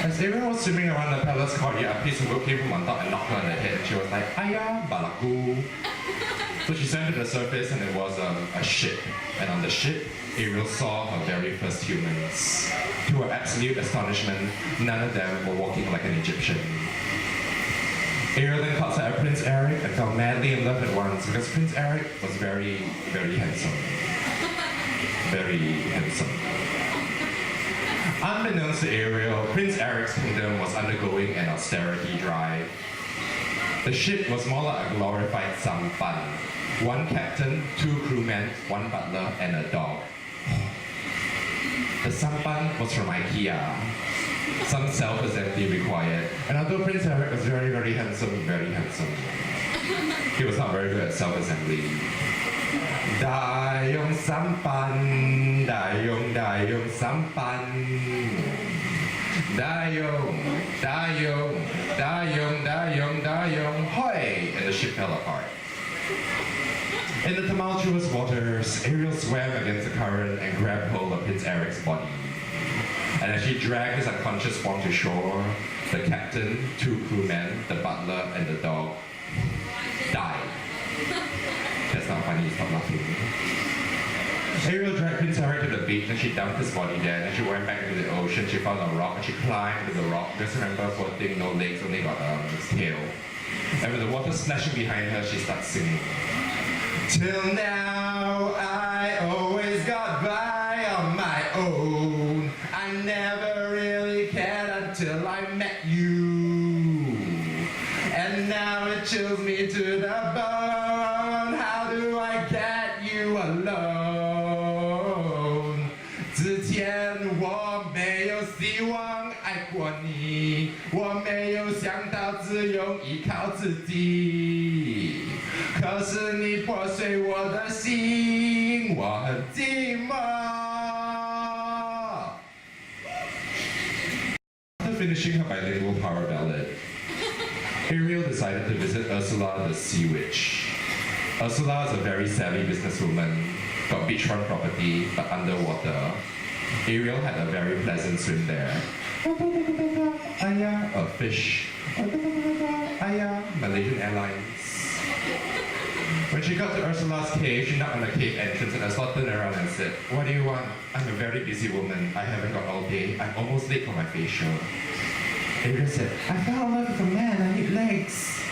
As Ariel was swimming around the palace courtyard, a piece of wood came from on top and knocked her on the head. She was like, "Aya, balaku." So she swam to the surface, and it was a ship. And on the ship, Ariel saw her very first humans. To her absolute astonishment, none of them were walking like an Egyptian. Ariel then caught sight of Prince Eric and fell madly in love at once, because Prince Eric was very, very handsome. Very handsome. Unbeknownst to Ariel, Prince Eric's kingdom was undergoing an austerity drive. The ship was more like a glorified sampan. 1 captain, 2 crewmen, 1 butler, and a dog. The sampan was from IKEA. Some self-assembly required. And although Prince Eric was very, very handsome, he was not very good at self-assembly. Dayong sampan, dayong sampan. Dayong, hoy! And the ship fell apart. In the tumultuous waters, Ariel swam against the current and grabbed hold of Prince Eric's body. And as she dragged his unconscious form to shore, the captain, 2 crewmen, the butler, and the dog died. funny, stop laughing. Ariel dragged Prince Harry to the beach and she dumped his body there. Then she went back into the ocean. She found a rock and she climbed to the rock. Just remember, poor thing, no legs, only got a tail. And with the water splashing behind her, she starts singing. Till now, I always got by on my own. I never really cared until I met you. And now it chills me to the bone. How do I get you alone? 之前我没有希望爱过你，我没有想到只用依靠自己。可是你破碎我的心，我很寂寞。After finishing her bilingual power ballad, Ariel decided to visit Ursula the Sea Witch. Ursula is a very savvy businesswoman, got beachfront property, but underwater. Ariel had a very pleasant swim there. A fish. Malaysian Airlines. When she got to Ursula's cave, she knocked on the cave entrance and Ursula turned around and said, "What do you want? I'm a very busy woman. I haven't got all day. I'm almost late for my facial." Ariel said, "I fell in love with a man. I need legs."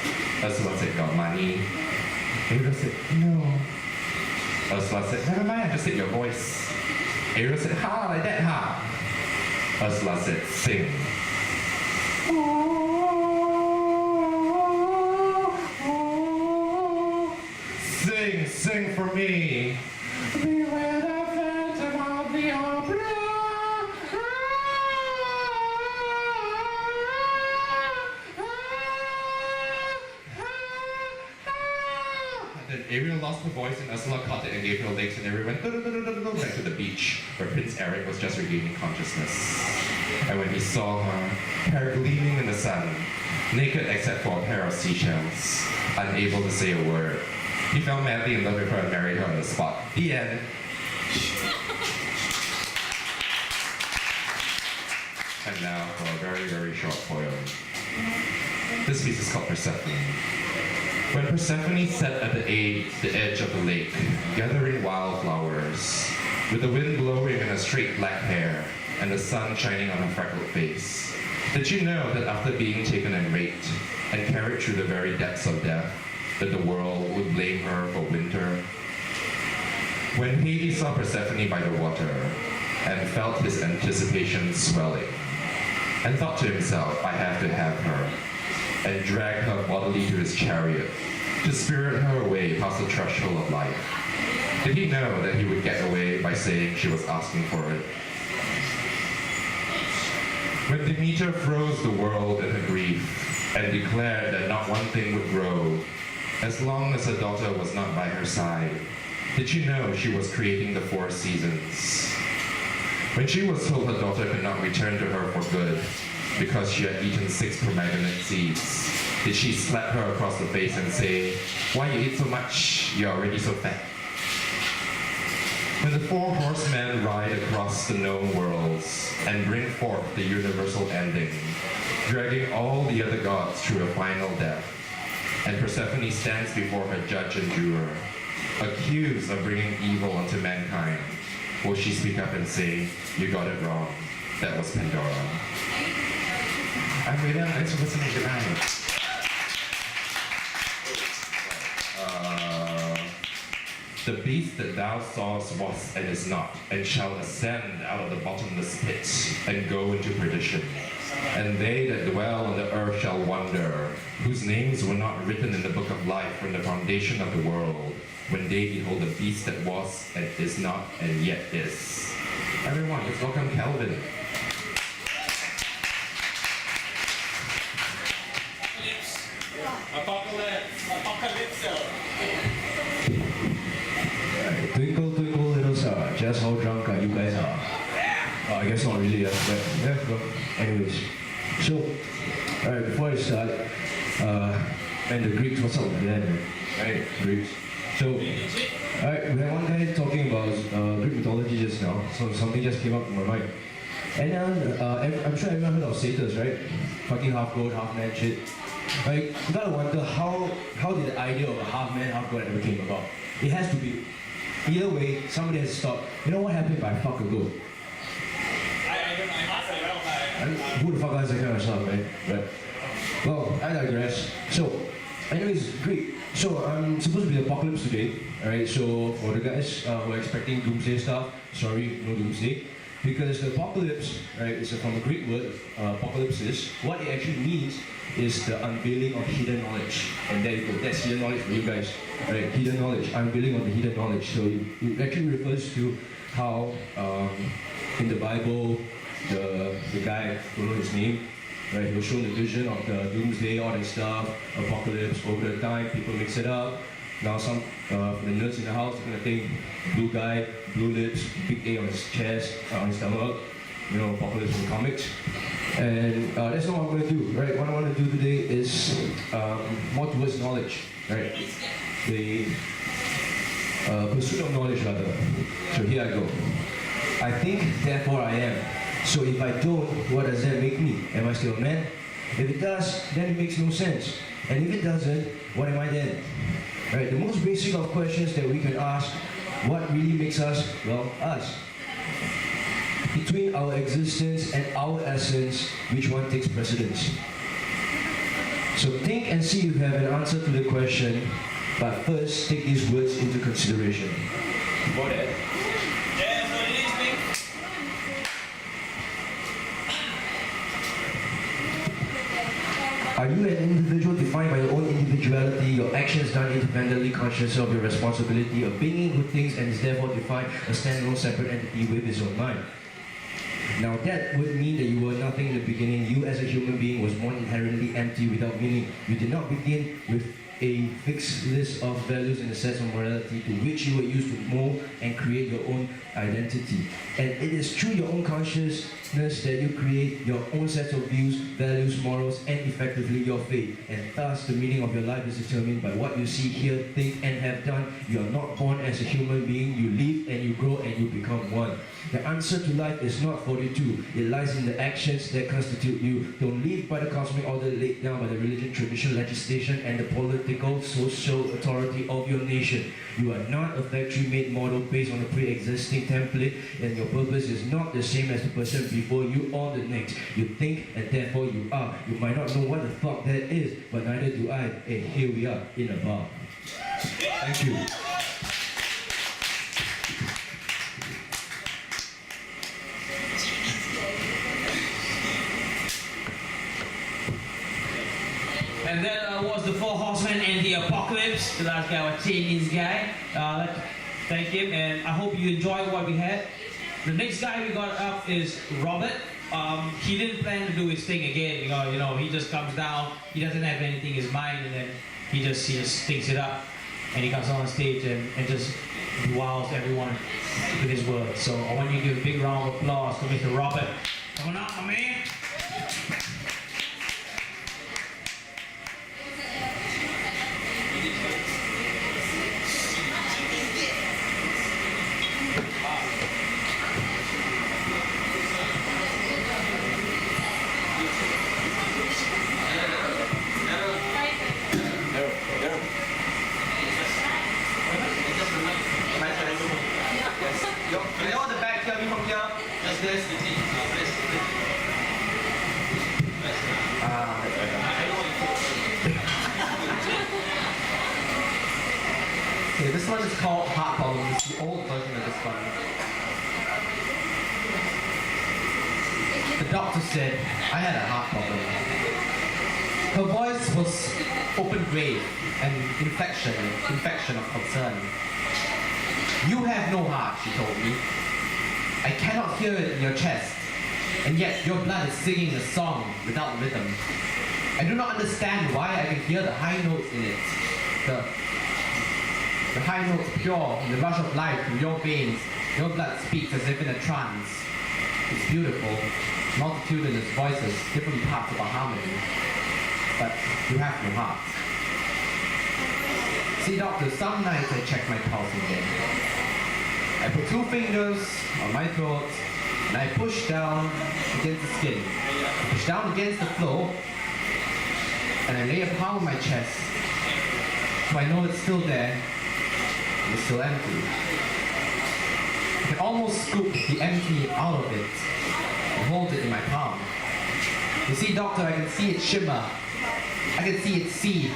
Ursula said, "Got money?" Ariel said, "No." Ursula said, "Never mind, I just said your voice." Ariel said, "Ha, like that, ha." Ursula said, "Sing." Sing, sing for me. Beware the phantom of the opera. And then Ariel lost her voice and Ursula caught it and gave her legs and Ariel went back to the beach where Prince Eric was just regaining consciousness. And when he saw her, hair gleaming in the sun, naked except for a pair of seashells, unable to say a word, he fell madly in love with her and married her on the spot. The end. And now for a very, very short poem. This piece is called Persephone. When Persephone sat at the edge of the lake, gathering wildflowers, with the wind blowing in her straight black hair and the sun shining on her freckled face, did you know that after being taken and raped and carried through the very depths of death, that the world would blame her for winter? When Hades saw Persephone by the water and felt his anticipation swelling, and thought to himself, I have to have her, and dragged her bodily to his chariot to spirit her away past the threshold of life, did he know that he would get away by saying she was asking for it? When Demeter froze the world in her grief and declared that not one thing would grow, as long as her daughter was not by her side, did you know she was creating the 4 seasons? When she was told her daughter could not return to her for good because she had eaten 6 pomegranate seeds, did she slap her across the face and say, "Why you eat so much? You're already so fat." When the 4 horsemen ride across the known worlds and bring forth the universal ending, dragging all the other gods through a final death, and Persephone stands before her judge and juror, accused of bringing evil onto mankind, will she speak up and say, "You got it wrong. That was Pandora." I'm Wei Liang. Thanks for listening. Good night. The beast that thou sawest was and is not, and shall ascend out of the bottomless pit, and go into perdition. And they that dwell on the earth shall wonder, whose names were not written in the book of life from the foundation of the world, when they behold the beast that was and is not and yet is. Everyone, let's welcome Kelvin. Twinkle, twinkle, little star, just how drunk you guys are. I guess not really, but yeah, but anyways. So, alright, before I start, and the Greeks, what's up with that? Right, Greeks. So, alright, we had one guy talking about Greek mythology just now, so something just came up in my mind. And I'm sure everyone heard of satyrs, right? Fucking half goat, half man shit. Like, you gotta wonder how did the idea of a half man, half god ever came about? It has to be. Either way, somebody has to stop. You know what happened if I fuck a goat? Who the fuck has that kind of stuff, right? Right. Well, I digress. So, anyways, great. So, I'm supposed to be the apocalypse today. Alright, so for the guys who are expecting doomsday stuff, sorry, no doomsday. Because the apocalypse, right, is from a Greek word, apocalypsis. What it actually means is the unveiling of hidden knowledge. And there you go, that's hidden knowledge for you guys. Right, hidden knowledge, unveiling of the hidden knowledge. So it actually refers to how in the Bible, the guy, don't know his name, right, he was shown the vision of the doomsday, all that stuff, apocalypse, over the time, people mix it up. Now some the nerds in the house are gonna think blue guy, blue lips, big A on his chest, on his stomach, you know, apocalypse from comics. And that's not what I'm gonna do, right? What I wanna do today is more towards knowledge, right? The pursuit of knowledge rather. So here I go. I think, therefore I am. So if I don't, what does that make me? Am I still a man? If it does, then it makes no sense. And if it doesn't, what am I then? Right, the most basic of questions that we can ask, what really makes us, well, us? Between our existence and our essence, which one takes precedence? So think and see if you have an answer to the question, but first take these words into consideration. Before that, are you an individual defined by your own individuality, your actions done independently, conscious of your responsibility of being good things, and is therefore defined a standalone separate entity with its own mind? Now that would mean that you were nothing in the beginning. You as a human being was born inherently empty without meaning. You did not begin with a fixed list of values and a sense of morality to which you were used to mold and create your own identity. And it is through your own consciousness that you create your own set of views, values, morals, and effectively your fate. And thus the meaning of your life is determined by what you see, hear, think, and have done. You are not born as a human being. You live and you grow and you become one. The answer to life is not 42. It lies in the actions that constitute you. Don't live by the cosmic order laid down by the religion, tradition, legislation, and the political, social authority of your nation. You are not a factory-made model based on a pre-existing template, and your purpose is not the same as the person before you or the next. You think, and therefore you are. You might not know what the fuck that is, but neither do I. And here we are, in a bar. Thank you. And that was the Four Horsemen and the Apocalypse. The last guy was Chinese guy. Let's thank him, and I hope you enjoyed what we had. The next guy we got up is Robert. He didn't plan to do his thing again. You know, he just comes down. He doesn't have anything in his mind, and then he just thinks it up, and he comes on stage and just wows everyone with his words. So I want you to give a big round of applause to Mr. Robert. Come on up, my man. You know the back here, me from here? Just this. Okay, this one is called Heart Problem. It's the old version of this one. The doctor said I had a heart problem. Her voice was open grave and infection of concern. You have no heart, she told me. I cannot hear it in your chest, and yet your blood is singing a song without rhythm. I do not understand why I can hear the high notes in it. The high notes pure in the rush of life through your veins. Your blood speaks as if in a trance. It's beautiful, multitudinous voices, different parts of a harmony. But you have no heart. See, doctor, some nights I check my pulse again. I put 2 fingers on my throat and I push down against the skin. I push down against the floor. and I lay a palm on my chest, so I know it's still there, and it's still empty. I can almost scoop the empty out of it and hold it in my palm. You see, Doctor, I can see it shimmer. I can see it seethe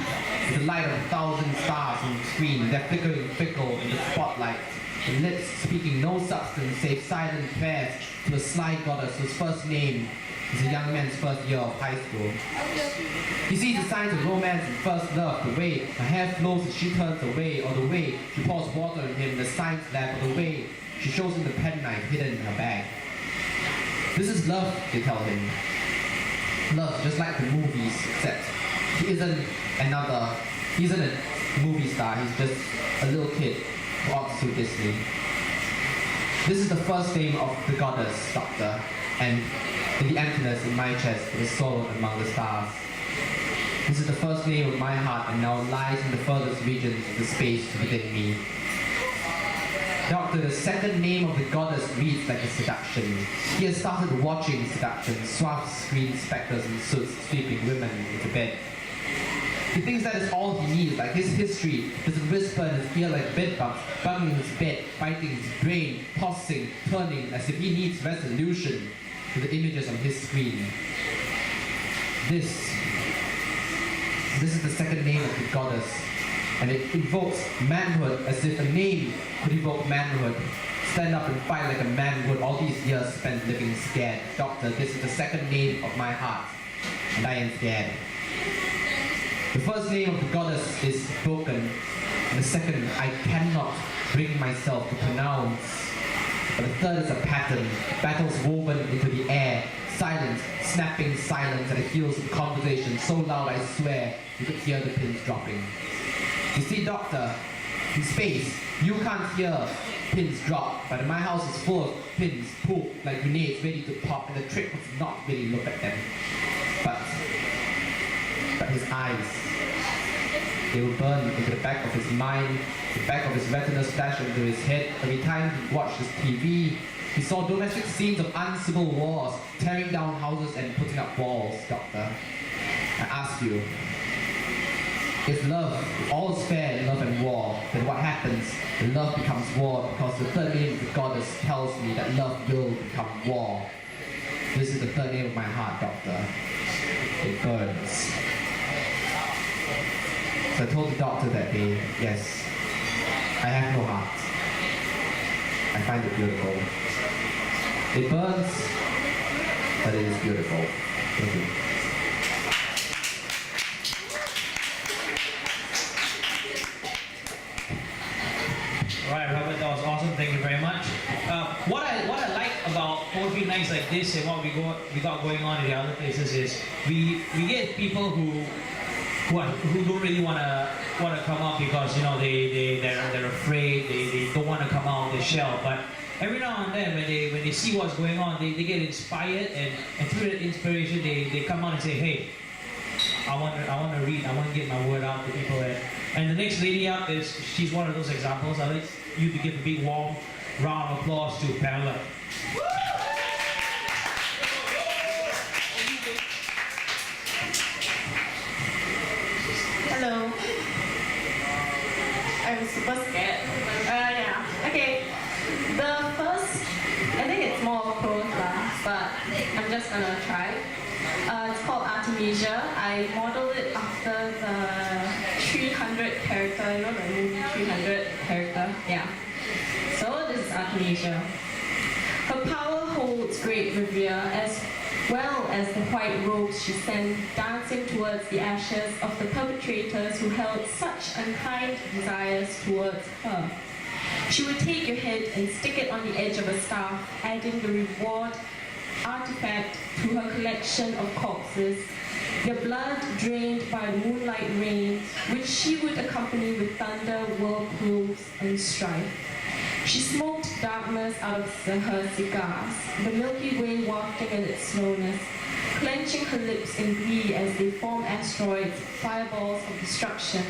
with the light of 1,000 stars on the screen. They're flickering fickle in the spotlight. The lips speaking no substance save silent prayers to a sly goddess whose first name is a young man's first year of high school. He sees the signs of romance and first love, the way her hair flows as she turns away, or the way she pours water on him in the science lab, or the way she shows him the penknife hidden in her bag. This is love, they tell him. Love, just like the movies, except he isn't a movie star, he's just a little kid who opts to Disney. This is the first name of the goddess, Doctor, and in the emptiness in my chest it is swallowed among the stars. This is the first name of my heart and now lies in the furthest regions of the space within me. Doctor, the second name of the goddess reads like a seduction. He has started watching seduction, suave screen specters and suits sweeping women into bed. He thinks that is all he needs, like his history doesn't whisper in his ear like bed bugs, bugging his bed, biting his brain, tossing, turning, as if he needs resolution to the images on his screen. This is the second name of the goddess, and it invokes manhood as if a name could evoke manhood. Stand up and fight like a man would all these years spent living scared. Doctor, this is the second name of my heart, and I am scared. The first name of the goddess is broken, and the second I cannot bring myself to pronounce. But the third is a pattern, battles woven into the air, silence, snapping silence at the heels of conversation so loud I swear you could hear the pins dropping. You see, Doctor, in space, you can't hear pins drop, but my house is full of pins, poop, like grenades ready to pop, and the trick was not really look at them, but his eyes. They will burn into the back of his mind, the back of his retina stashed into his head. Every time he watched his TV, he saw domestic scenes of uncivil wars, tearing down houses and putting up walls, Doctor. I ask you, if all is fair in love and war, then what happens when love becomes war? Because the third name of the goddess tells me that love will become war. This is the third name of my heart, Doctor. It burns. So I told the doctor that day, yes, I have no heart. I find it beautiful. It burns, but it is beautiful. Thank you. All right, Robert, that was awesome. Thank you very much. What I like about poetry nights like this and what we got going on in the other places is we get people who don't really want to come out because they're afraid, they don't want to come out of the shell. But every now and then when they see what's going on, they get inspired, and through that inspiration they come out and say, hey, I want to read, I want to get my word out to people. And the next lady up she's one of those examples. I'd like you to give a big warm round of applause to Pamela. Hello. I'm super scared. Yeah. Okay. The first, I think it's more of prose class, but I'm just gonna try. It's called Artemisia. I modeled it after the 300 character, the movie 300 character. Yeah. So this is Artemisia. Her power holds great revere, as well as the white robes she sent dancing towards the ashes of the perpetrators who held such unkind desires towards her. She would take your head and stick it on the edge of a staff, adding the reward artifact to her collection of corpses, their blood drained by moonlight rain, which she would accompany with thunder, whirlpools, and strife. She smoked darkness out of her cigars, the Milky Way wafting in its slowness, clenching her lips in glee as they form asteroids, fireballs of destruction,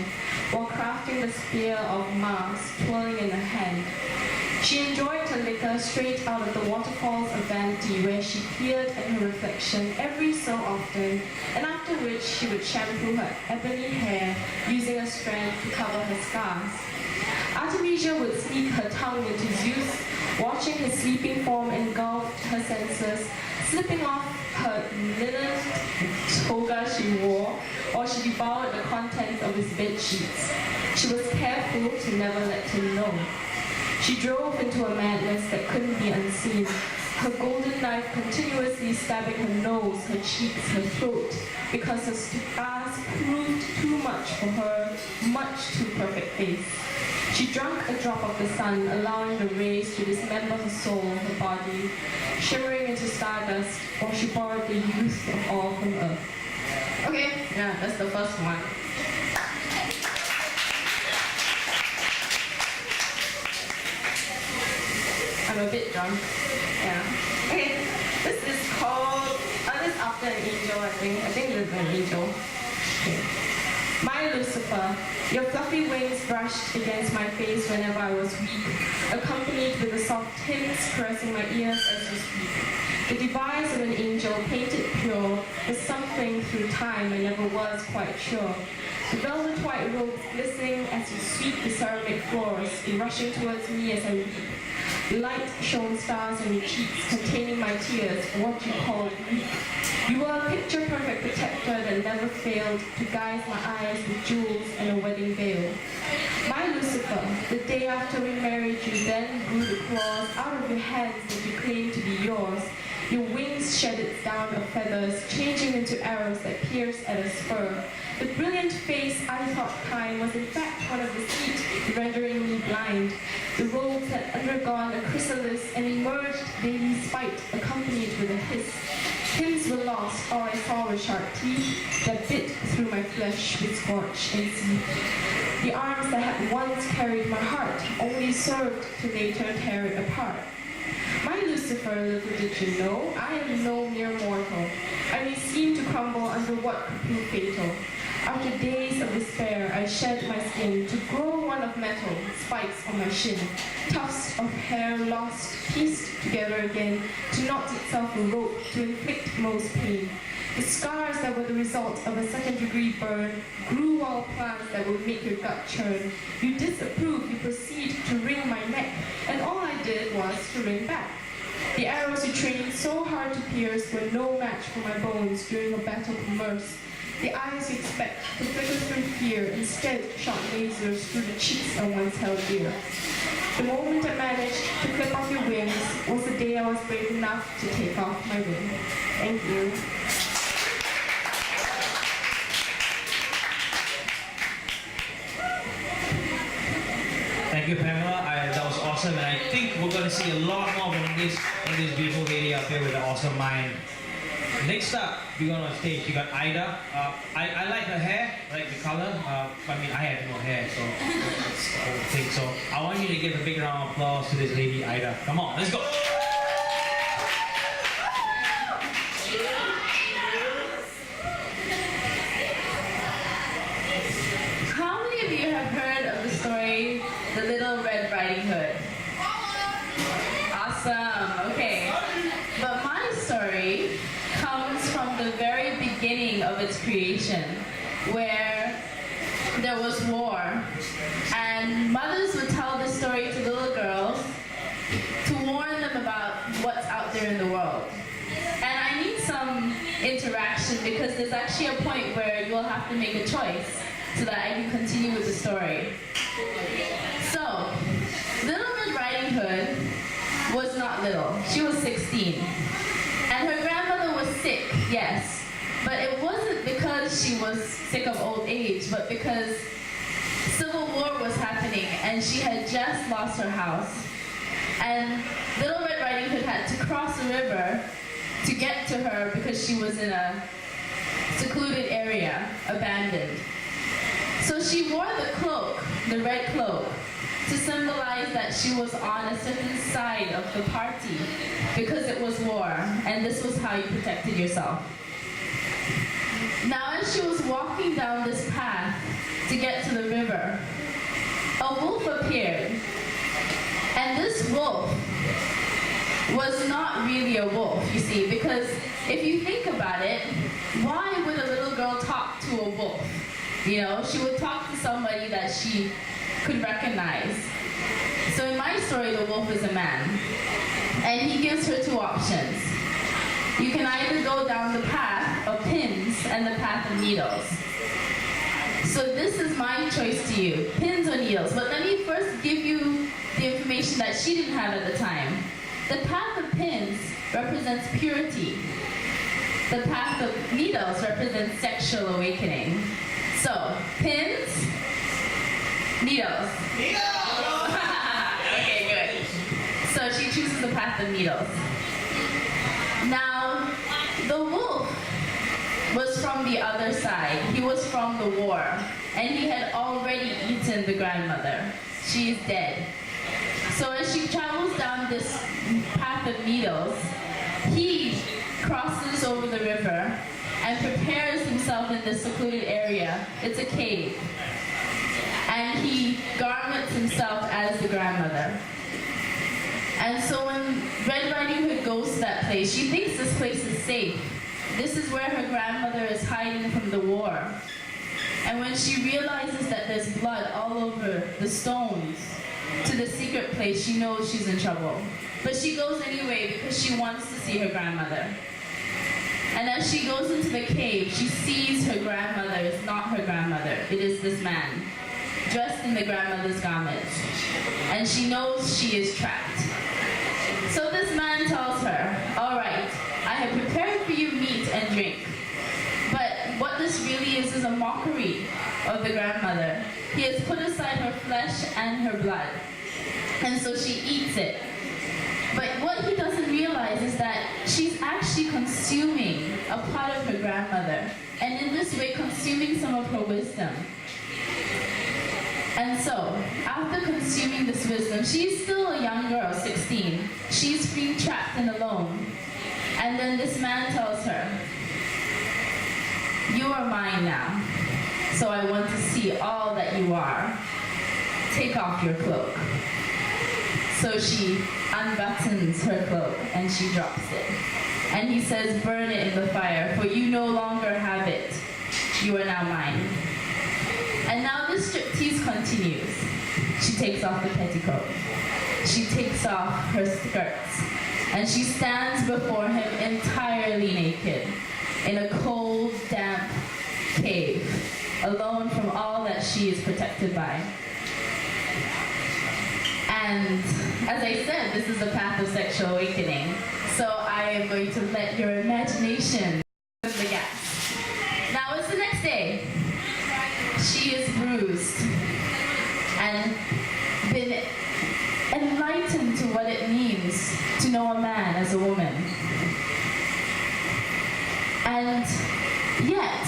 while crafting the spear of Mars twirling in her hand. She enjoyed her liquor straight out of the waterfalls of vanity where she peered at her reflection every so often, and after which she would shampoo her ebony hair using a strand to cover her scars. Artemisia would sneak her tongue into Zeus, watching his sleeping form engulfed her senses, slipping off her linen toga she wore, or she devoured the contents of his bed sheets. She was careful to never let him know. She drove into a madness that couldn't be unseen, her golden knife continuously stabbing her nose, her cheeks, her throat, because her scars proved too much for her much too perfect face. She drank a drop of the sun, allowing the rays to dismember her soul, her body, shimmering into stardust, while she borrowed the youth of all from earth. Okay, yeah, that's the first one. I'm a bit drunk. Yeah. Okay, this is called, this is after an angel, I think. I think this is an angel. Okay. My Lucifer, your fluffy wings brushed against my face whenever I was weak, accompanied with the soft hymns caressing my ears as you speak. The device of an angel, painted pure, was something through time I never was quite sure. The velvet white robes glistening as you sweep the ceramic floors, rushing towards me as I weep. Light shone stars on your cheeks, containing my tears, what you called weak. You were a picture-perfect protector that never failed to guise my eyes with jewels and a wedding veil. My Lucifer, the day after we married you then grew the claws out of your hands that you claimed to be yours. Your wings shedded down of feathers, changing into arrows that pierced at a spur. The brilliant face I thought kind was in fact one of the heat, rendering me blind. The robes had undergone a chrysalis and emerged daily spite, accompanied with a hiss. Hymns were lost, all I saw were sharp teeth that bit through my flesh with scorch and seeth. The arms that had once carried my heart only served to later tear it apart. My Lucifer, little did you know, I am no mere mortal. I may seem to crumble under what could prove fatal. After days of despair, I shed my skin to grow one of metal, spikes on my shin, tufts of hair lost, pieced together again, to knot itself a rope to inflict most pain. The scars that were the result of a second-degree burn grew all plants that would make your gut churn. You disapprove, you proceed to wring my neck, and all I did was to wring back. The arrows you trained so hard to pierce were no match for my bones during a battle commerce. The eyes you expect to flicker through fear instead shot lasers through the cheeks I once held dear. The moment I managed to clip off your wings was the day I was brave enough to take off my wing. Thank you. Thank you, Pamela. That was awesome, and I think we're going to see a lot more from this beautiful lady out there with an awesome mind. Next up, we got on stage, you got Ida. I like her hair, I like the color. I mean, I have no hair, so that's the whole thing. So I want you to give a big round of applause to this lady, Ida. Come on, let's go. How many of you have heard of the story, The Little Red Riding Hood? Awesome, okay. But my story comes from the very beginning of its creation, where there was war, and mothers would tell this story to little girls to warn them about what's out there in the world. And I need some interaction because there's actually a point where you'll have to make a choice so that I can continue with the story. So, Little Red Riding Hood was not little. She was 16. And her grandmother was sick, yes. But it wasn't because she was sick of old age, but because Civil War was happening and she had just lost her house. And Little Red Riding Hood had to cross a river to get to her because she was in a secluded area, abandoned. So she wore the cloak, the red cloak, to symbolize that she was on a certain side of the party because it was war, and this was how you protected yourself. Now, as she was walking down this path to get to the river, a wolf appeared, And this wolf was not really a wolf, you see, because if you think about it, why would a little girl talk to a wolf? You know, she would talk to somebody that she could recognize. So in my story, the wolf is a man. And he gives her two options. You can either go down the path of pins and the path of needles. So this is my choice to you, pins or needles. But let me first give you the information that she didn't have at the time. The path of pins represents purity. The path of needles represents sexual awakening. So, pins, needles. Needles! Okay, good. So she chooses the path of needles. Now, the wolf was from the other side. He was from the war, and he had already eaten the grandmother. She is dead. So as she travels down this path of needles, he crosses over the river and prepares himself in this secluded area. It's a cave. And he garments himself as the grandmother. And so when Red Riding Hood goes to that place, she thinks this place is safe. This is where her grandmother is hiding from the war. And when she realizes that there's blood all over the stones to the secret place, she knows she's in trouble. But she goes anyway because she wants to see her grandmother. And as she goes into the cave, she sees her grandmother is not her grandmother. It is this man, dressed in the grandmother's garments. And she knows she is trapped. So this man tells her, all right, I have prepared for you meat and drink. But what this really is a mockery of the grandmother. He has put aside her flesh and her blood. And so she eats it. But what he doesn't realize is that she's actually consuming a part of her grandmother. And in this way, consuming some of her wisdom. And so, after consuming this wisdom, she's still a young girl, 16. She's being trapped and alone. And then this man tells her, you are mine now, so I want to see all that you are. Take off your cloak. So she unbuttons her cloak and she drops it. And he says, burn it in the fire, for you no longer have it. You are now mine. And now this striptease continues. She takes off the petticoat. She takes off her skirts. And she stands before him entirely naked in a cold, damp cave, alone from all that she is protected by. And as I said, this is the path of sexual awakening. So I am going to let your imagination fill the gaps. Now it's the next day. She is bruised and been enlightened to what it means to know a man as a woman. And yet,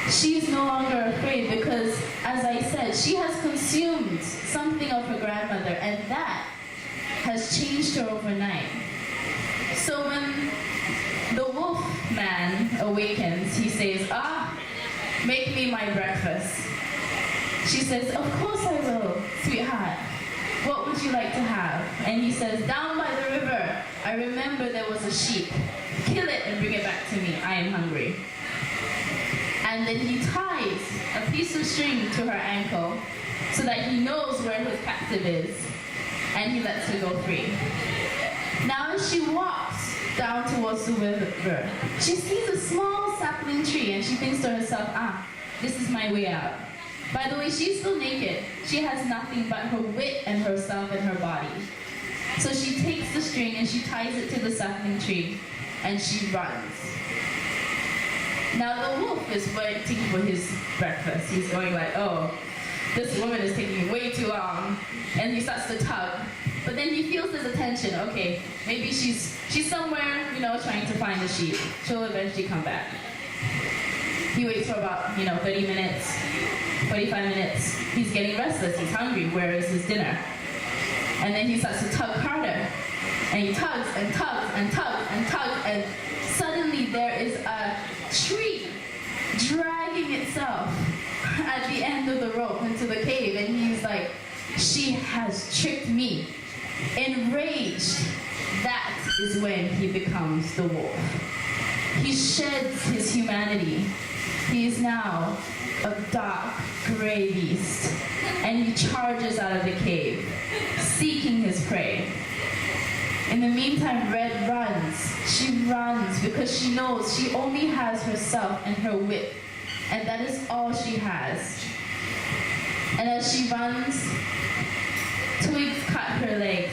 she is no longer afraid because, as I said, she has consumed something of her grandmother, and that has changed her overnight. So when the wolf man awakens, he says, make me my breakfast. She says, of course I will, sweetheart. What would you like to have? And he says, down by the river, I remember there was a sheep. Kill it and bring it back to me. I am hungry. And then he ties a piece of string to her ankle so that he knows where his captive is. And he lets her go free. Now as she walks down towards the river, she sees a small sapling tree and she thinks to herself, this is my way out. By the way, she's still naked. She has nothing but her wit and herself and her body. So she takes the string and she ties it to the sapling tree and she runs. Now the wolf is waiting for his breakfast. He's going like, this woman is taking way too long. And he starts to tug. But then he feels his attention. Okay, maybe she's somewhere, trying to find the sheep. She'll eventually come back. He waits for about, 30 minutes, 45 minutes. He's getting restless. He's hungry. Where is his dinner? And then he starts to tug harder. And he tugs and tugs and tugs and tugs. And suddenly there is a tree dragging itself at the end of the rope into the cave. And he's like, she has tricked me. Enraged, that is when he becomes the wolf. He sheds his humanity. He is now a dark gray beast, and he charges out of the cave, seeking his prey. In the meantime, Red runs. She runs because she knows she only has herself and her whip, and that is all she has. And as she runs, twigs cut her legs.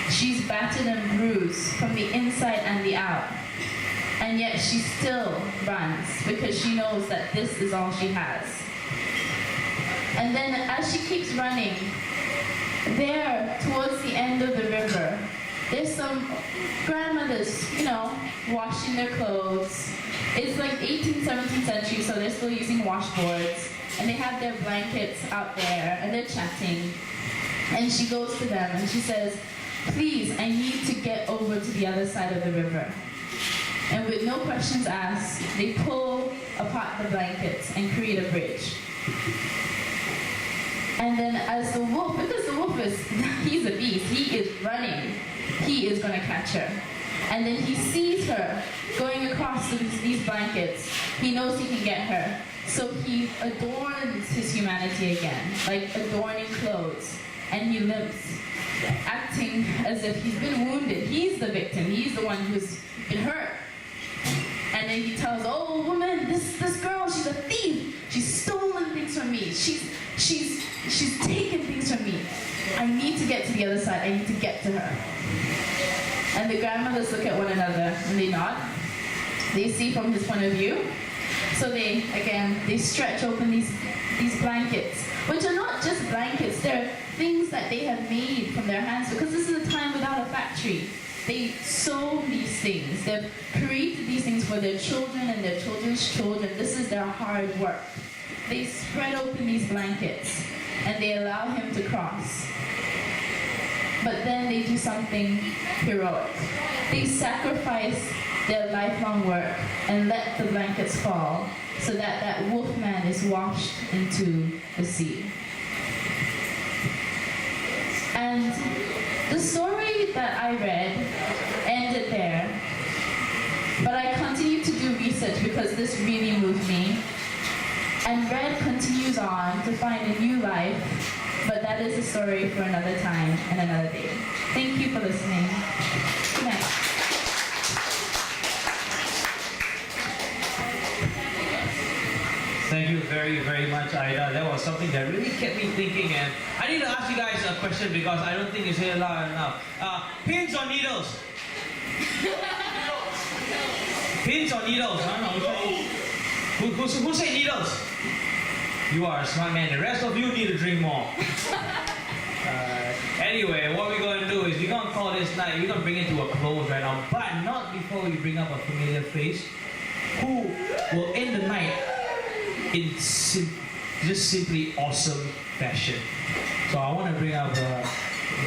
She's battered and bruised from the inside and the out. And yet she still runs because she knows that this is all she has. And then as she keeps running, there towards the end of the river, there's some grandmothers, washing their clothes. It's like 18th, 17th century, so they're still using washboards. And they have their blankets out there, and they're chatting. And she goes to them, and she says, "Please, I need to get over to the other side of the river." And with no questions asked, they pull apart the blankets and create a bridge. And then as the wolf, because the wolf he's a beast, he is running. He is going to catch her. And then he sees her going across these blankets. He knows he can get her. So he adorns his humanity again, like adorning clothes. And he limps, acting as if he's been wounded. He's the victim. He's the one who's been hurt. And then he tells, "Oh, woman, this girl, she's a thief. She's stolen things from me. She's taken things from me. I need to get to the other side. I need to get to her." And the grandmothers look at one another and they nod. They see from his point of view. So they stretch open these blankets, which are not just blankets. They're things that they have made from their hands, because this is a time without a factory. They sew these things. They've created these things for their children and their children's children. This is their hard work. They spread open these blankets and they allow him to cross. But then they do something heroic. They sacrifice their lifelong work and let the blankets fall so that that wolf man is washed into the sea. And the story that I read ended there, but I continued to do research because this really moved me. And Red continues on to find a new life, but that is a story for another time and another day. Thank you for listening. Good night. Thank you very, very much, Aida. That was something that really kept me thinking, and I need to ask you guys a question because I don't think you say it loud enough. Pins or needles? Pins or needles? I don't know. Who say needles? You are a smart man. The rest of you need to drink more. Anyway, what we're going to do is we're going to call this night, we're going to bring it to a close right now, but not before we bring up a familiar face who will end the night in just simply awesome fashion. So I want to bring up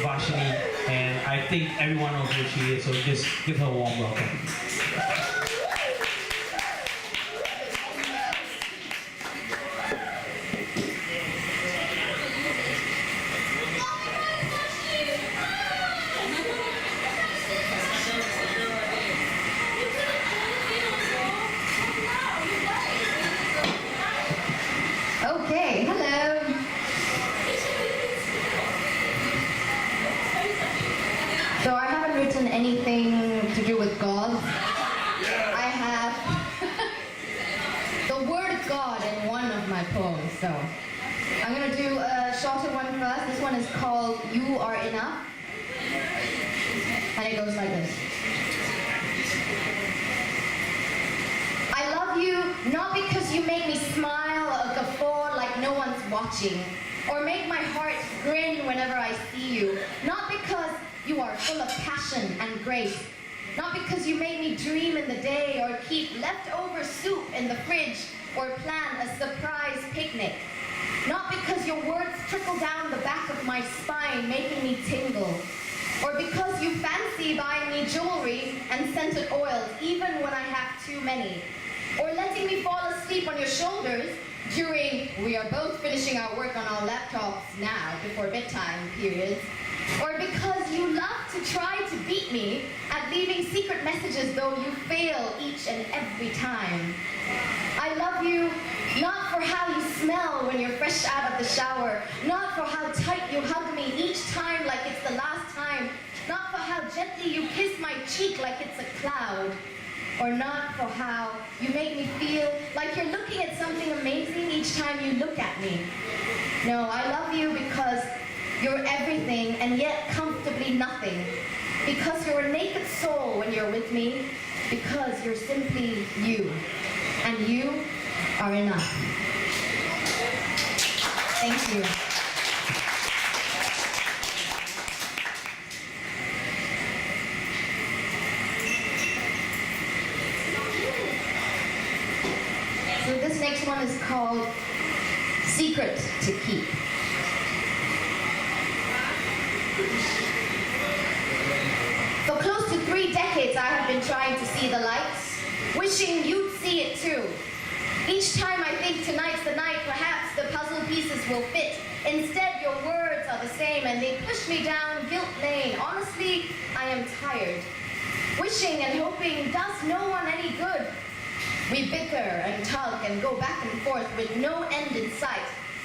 Varshini, and I think everyone knows who she is, so just give her a warm welcome. Okay, hello. So I haven't written anything to do with God. I have the word God in one of my poems. So I'm going to do a shorter one first. This one is called You Are Enough. And it goes like this. I love you not because you make me smile or guffaw like no one's watching, or make my heart grin whenever I see you, not because you are full of passion and grace, not because you make me dream in the day or keep leftover soup in the fridge or plan a surprise picnic, not because your words trickle down the back of my spine making me tingle, or because you fancy buying me jewelry and scented oils even when I have too many, or letting me fall asleep on your shoulders we are both finishing our work on our laptops now before bedtime periods, or because you love to try to beat me at leaving secret messages though you fail each and every time. I love you not for how you smell when you're fresh out of the shower, not for how tight you hug me each time like it's the last time, not for how gently you kiss my cheek like it's a cloud, or not for how you make me feel like you're looking at something amazing each time you look at me. No, I love you because you're everything and yet comfortably nothing. Because you're a naked soul when you're with me. Because you're simply you. And you are enough. Thank you. So this next one is called Secret to Keep. For close to 3 decades, I have been trying to see the lights, wishing you'd see it too. Each time I think tonight's the night, perhaps the puzzle pieces will fit. Instead, your words are the same and they push me down guilt lane. Honestly, I am tired. Wishing and hoping does no one any good. We bicker and tug and go back and forth with no end in sight.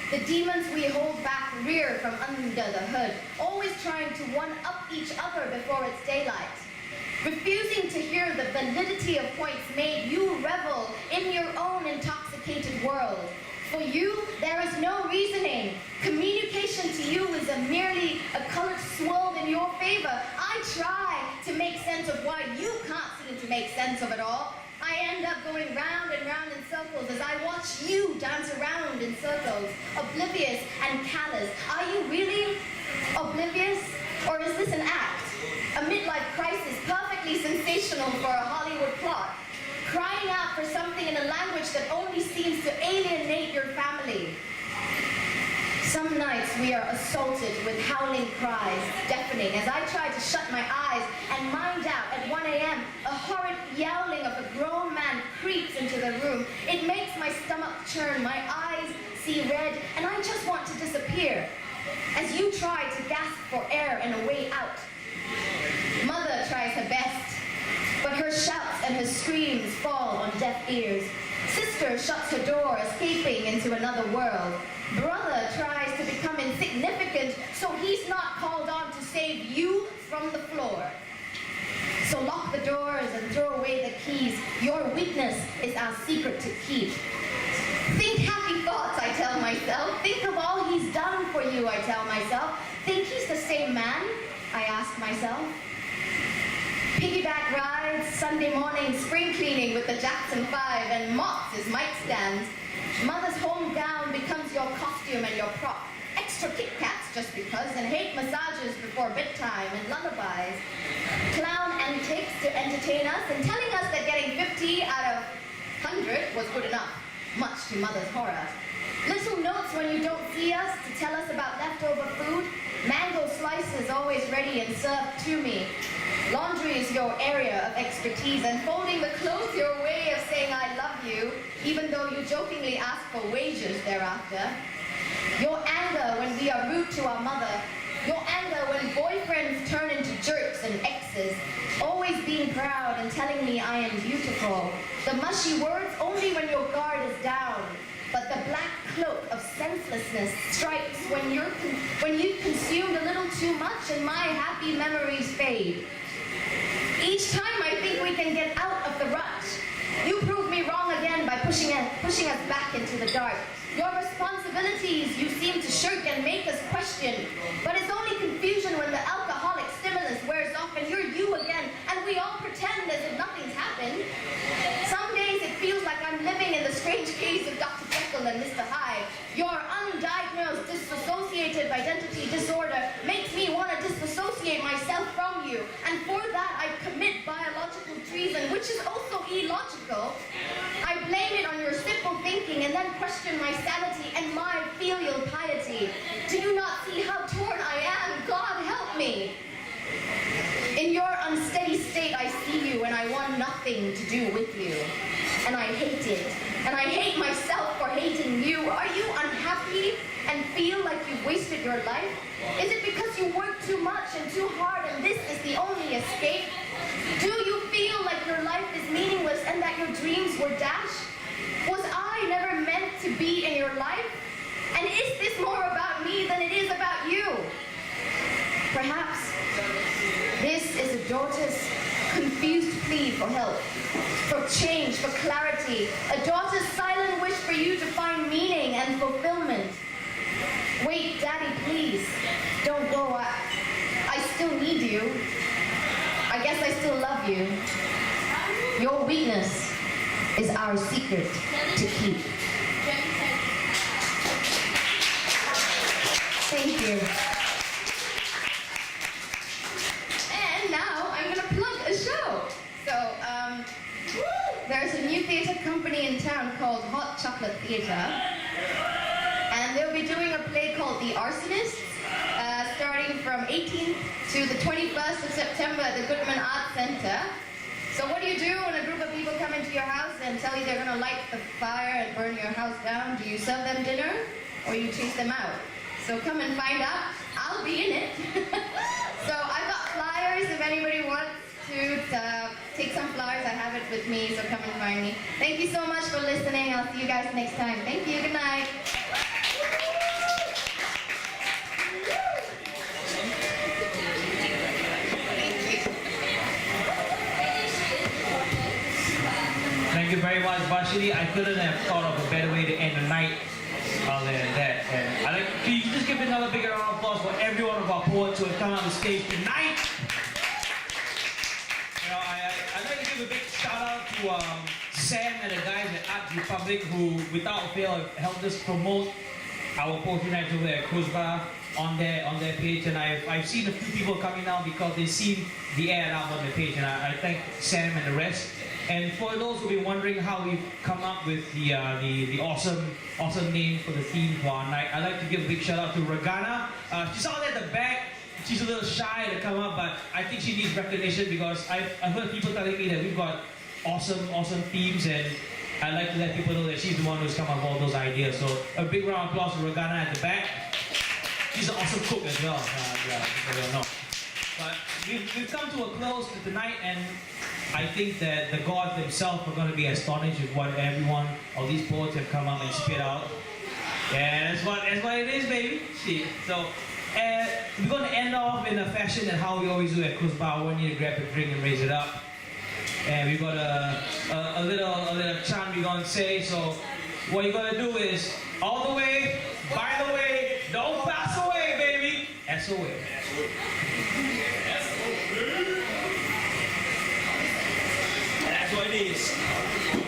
The demons we hold back rear from under the hood, always trying to one-up each other before it's daylight. Refusing to hear the validity of points made, you revel in your own intoxicated world. For you, there is no reasoning. Communication to you is merely a colored swirl in your favor. I try to make sense of why you can't seem to make sense of it all. I end up going round and round in circles as I watch you dance around in circles, oblivious and callous. Are you really oblivious? Or is this an act? A midlife crisis perfectly sensational for a Hollywood plot. Crying out for something in a language that only seems to alienate your family. Some nights we are assaulted with howling cries, deafening, as I try to shut my eyes and mind out at 1 a.m. A horrid yowling of a grown man creeps into the room. It makes my stomach churn, my eyes see red, and I just want to disappear. As you try to gasp for air and a way out. Mother tries her best, but her shouts and her screams fall on deaf ears. Sister shuts her door, escaping into another world. Brother tries to become insignificant so he's not called on to save you from the floor. So lock the doors and throw away the keys. Your weakness is our secret to keep. Think happy thoughts, I tell myself. Think of all he's done for you, I tell myself. Think he's the same man, I ask myself. Piggyback rides, Sunday morning spring cleaning with the Jackson 5 and mops as mic stands. Mother's home gown becomes your costume and your prop. Extra Kit Kats just because, and hate massages before bedtime and lullabies. Clown antics to entertain us and telling us that getting 50 out of 100 was good enough, much to Mother's horror. Little notes when you don't see us to tell us about leftover food. Mango slices always ready and served to me. Laundry is your area of expertise, and folding the clothes your way of saying I love you, even though you jokingly ask for wages thereafter. Your anger when we are rude to our mother. Your anger when boyfriends turn into jerks and exes. Always being proud and telling me I am beautiful. The mushy words only when your guard is down. But the black cloak of senselessness strikes when you've consumed a little too much and my happy memories fade. Each time I think we can get out of the rut, you prove me wrong again by pushing us back into the dark. Your responsibilities you seem to shirk and make us question. But it's only confusion when the alcoholic stimulus wears off and you're you again, and we all pretend as if nothing's happened. Some days it feels like I'm living in the strange case of Dr. Jekyll and Mr. Hyde. Your undiagnosed dissociative identity disorder makes me want to disassociate myself from you, and for that I commit biological treason, which is also illogical. I blame it on your simple thinking and then question my sanity and my filial piety. Do you not see how torn I am? God help me. In your unsteady state I see you and I want nothing to do with you. And I hate it. And I hate myself for hating you. your life? Is it because you work too much and too hard and this is the only escape? Do you feel like your life is meaningless and that your dreams were dashed? Was I never meant to be in your life? And is this more about me than it is about you? Perhaps this is a daughter's confused plea for help, for change, for clarity, a daughter's silent wish for you to find meaning and fulfillment. Wait, Daddy, please, don't go. I still need you. I guess I still love you. Your weakness is our secret to keep. Thank you. And now I'm going to plug a show. So, there's a new theater company in town called Hot Chocolate Theater. And they'll be doing a play called The Arsonists, starting from 18th to the 21st of September at the Goodman Arts Center. So what do you do when a group of people come into your house and tell you they're going to light the fire and burn your house down? Do you serve them dinner or you chase them out? So come and find out. I'll be in it. So I've got flyers if anybody wants to take some flyers. I have it with me, so come and find me. Thank you so much for listening. I'll see you guys next time. Thank you. Good night. Thank you very much, Varshini. I couldn't have thought of a better way to end the night other than that. And can you just give another big round of applause for every one of our poets who have come on the stage tonight? You know, I'd like to give a big shout out to Sam and the guys at Art Republic who, without fail, have helped us promote our poetry night over at Kuzba on their page. And I've seen a few people coming now because they've seen the ad out on the page. And I thank Sam and the rest. And for those who've been wondering how we've come up with the awesome name for the theme for our night, I'd like to give a big shout out to Regana. She's out there at the back. She's a little shy to come up, but I think she needs recognition because I've heard people telling me that we've got awesome themes, and I'd like to let people know that she's the one who's come up with all those ideas. So a big round of applause to Regana at the back. She's an awesome cook as well. I don't know. But we've come to a close to tonight, and I think that the gods themselves are going to be astonished with what every one of these poets have come up and spit out. And that's what it is, baby. See, so we're going to end off in a fashion and how we always do at Kuzba. I want you to grab a drink and raise it up. And we've got a little chant we're going to say. So what you're going to do is all the way, by the way, don't pass away, baby. SOA. That's what it is.